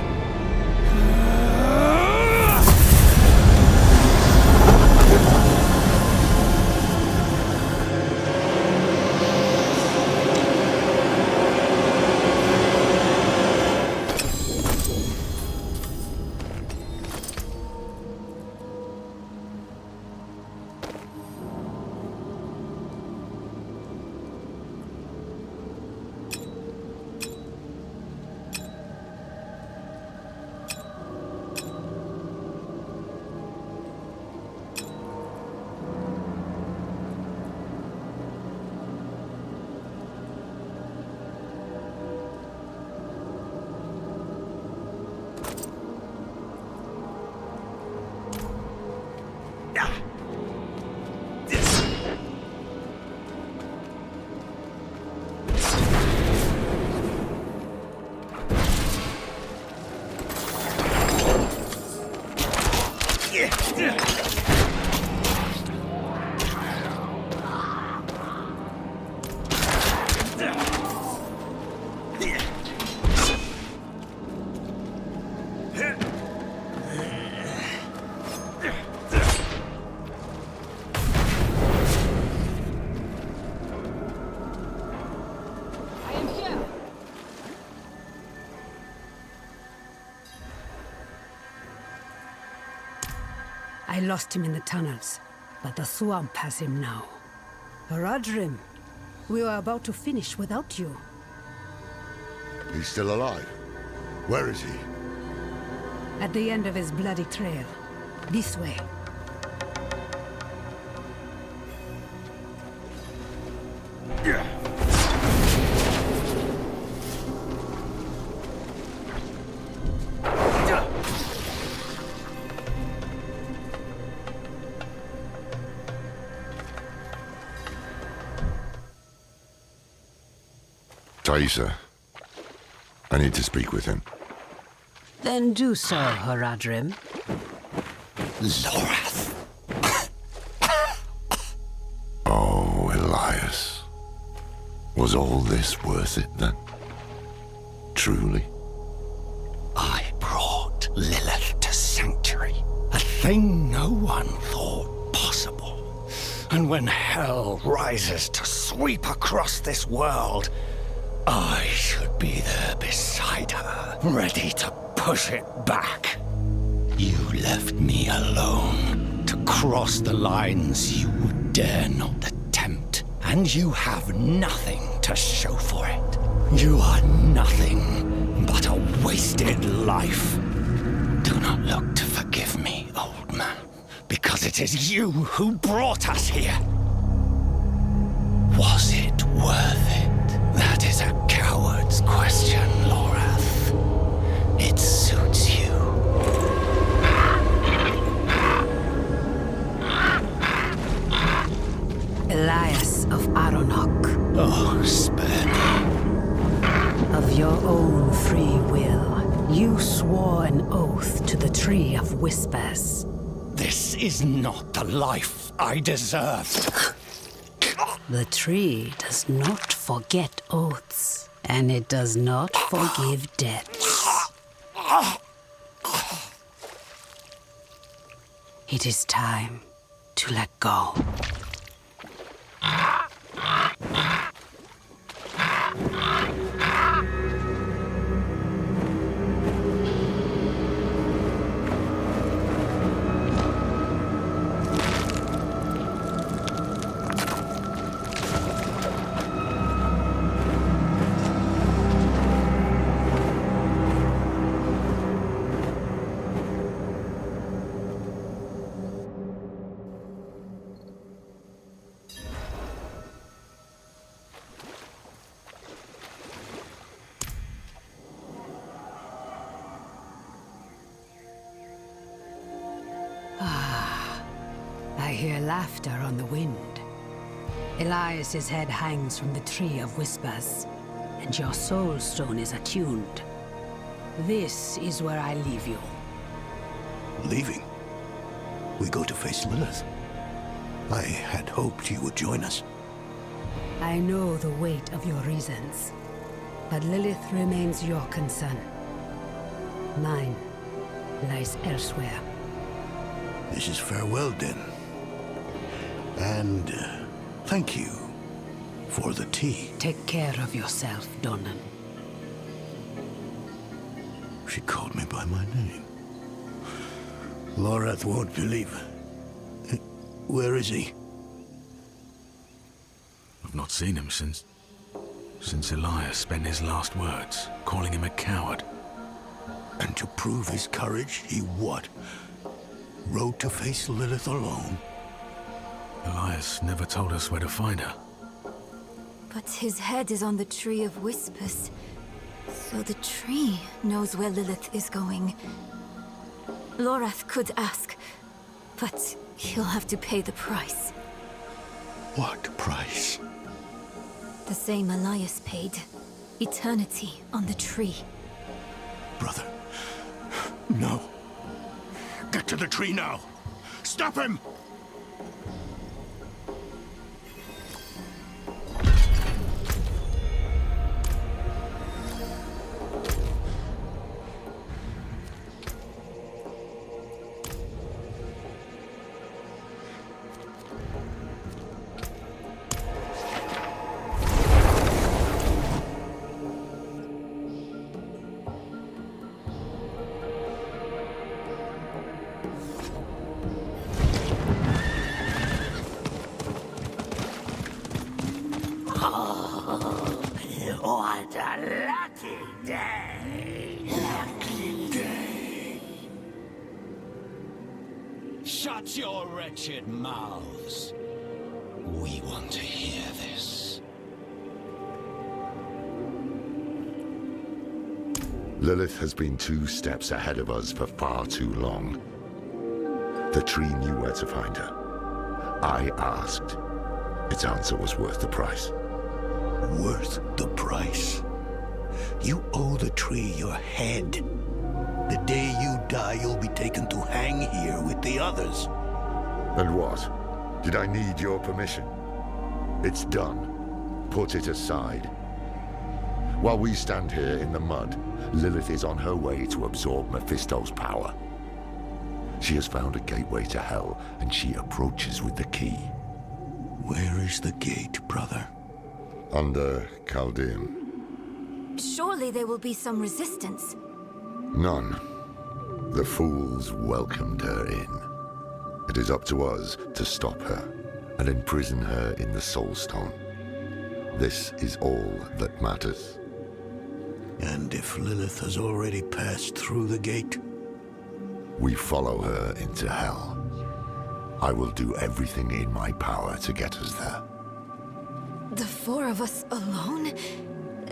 I lost him in the tunnels, but the swamp has him now. Haradrim, we were about to finish without you. He's still alive? Where is he? At the end of his bloody trail. This way. Taisa. I need to speak with him. Then do so, Horadrim. Lorath. Oh, Elias. Was all this worth it then? Truly? I brought Lilith to Sanctuary, a thing no one thought possible. And when hell rises to sweep across this world, I should be there beside her, ready to push it back. You left me alone to cross the lines you would dare not attempt, and you have nothing to show for it. You are nothing but a wasted life. Do not look to forgive me, old man, because it is you who brought us here. Was it worth it? That is a coward's question, Lorath. It suits you. Elias of Aronok. Oh, spare me. Of your own free will, you swore an oath to the Tree of Whispers. This is not the life I deserved. The tree does not forget oaths, and it does not forgive debts. It is time to let go. I hear laughter on the wind. Elias's head hangs from the Tree of Whispers, and your soul stone is attuned. This is where I leave you. Leaving? We go to face Lilith. I had hoped you would join us. I know the weight of your reasons, but Lilith remains your concern. Mine lies elsewhere. This is farewell, then. And thank you for the tea. Take care of yourself, Donan. She called me by my name. Lorath won't believe. Where is he? I've not seen him since Elias spent his last words, calling him a coward. And to prove his courage, he what? Rode to face Lilith alone? Elias never told us where to find her. But his head is on the Tree of Whispers. So the tree knows where Lilith is going. Lorath could ask, but he'll have to pay the price. What price? The same Elias paid. Eternity on the tree. Brother, no. Get to the tree now. Stop him! What a lot Shut your wretched mouths. We want to hear this. Lilith has been 2 steps ahead of us for far too long. The tree knew where to find her. I asked. Its answer was worth the price. Worth the price? You owe the tree your head. The day you die, you'll be taken to hang here with the others. And what? Did I need your permission? It's done. Put it aside. While we stand here in the mud, Lilith is on her way to absorb Mephisto's power. She has found a gateway to hell, and she approaches with the key. Where is the gate, brother? Under Chaldeum. Surely there will be some resistance. None. The fools welcomed her in. It is up to us to stop her and imprison her in the Soul Stone. This is all that matters. And if Lilith has already passed through the gate? We follow her into hell. I will do everything in my power to get us there. The 4 of us alone?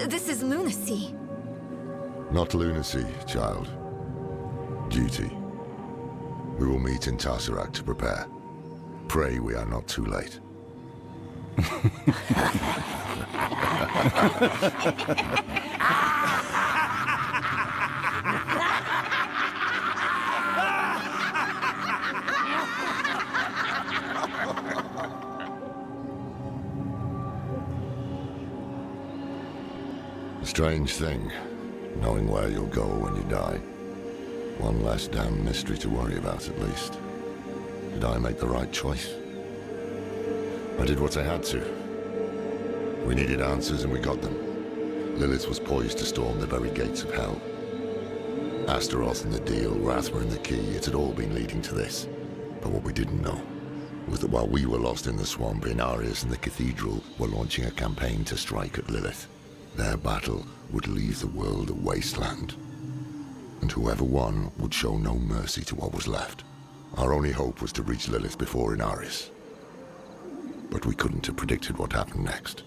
This is lunacy. Not lunacy, child. Duty. We will meet in Tesseract to prepare. Pray we are not too late. A strange thing, knowing where you'll go when you die. One less damn mystery to worry about, at least. Did I make the right choice? I did what I had to. We needed answers and we got them. Lilith was poised to storm the very gates of hell. Astaroth and the deal, Rathma and the key, it had all been leading to this. But what we didn't know was that while we were lost in the swamp, Inarius and the Cathedral were launching a campaign to strike at Lilith. Their battle would leave the world a wasteland. And whoever won would show no mercy to what was left. Our only hope was to reach Lilith before Inarius. But we couldn't have predicted what happened next.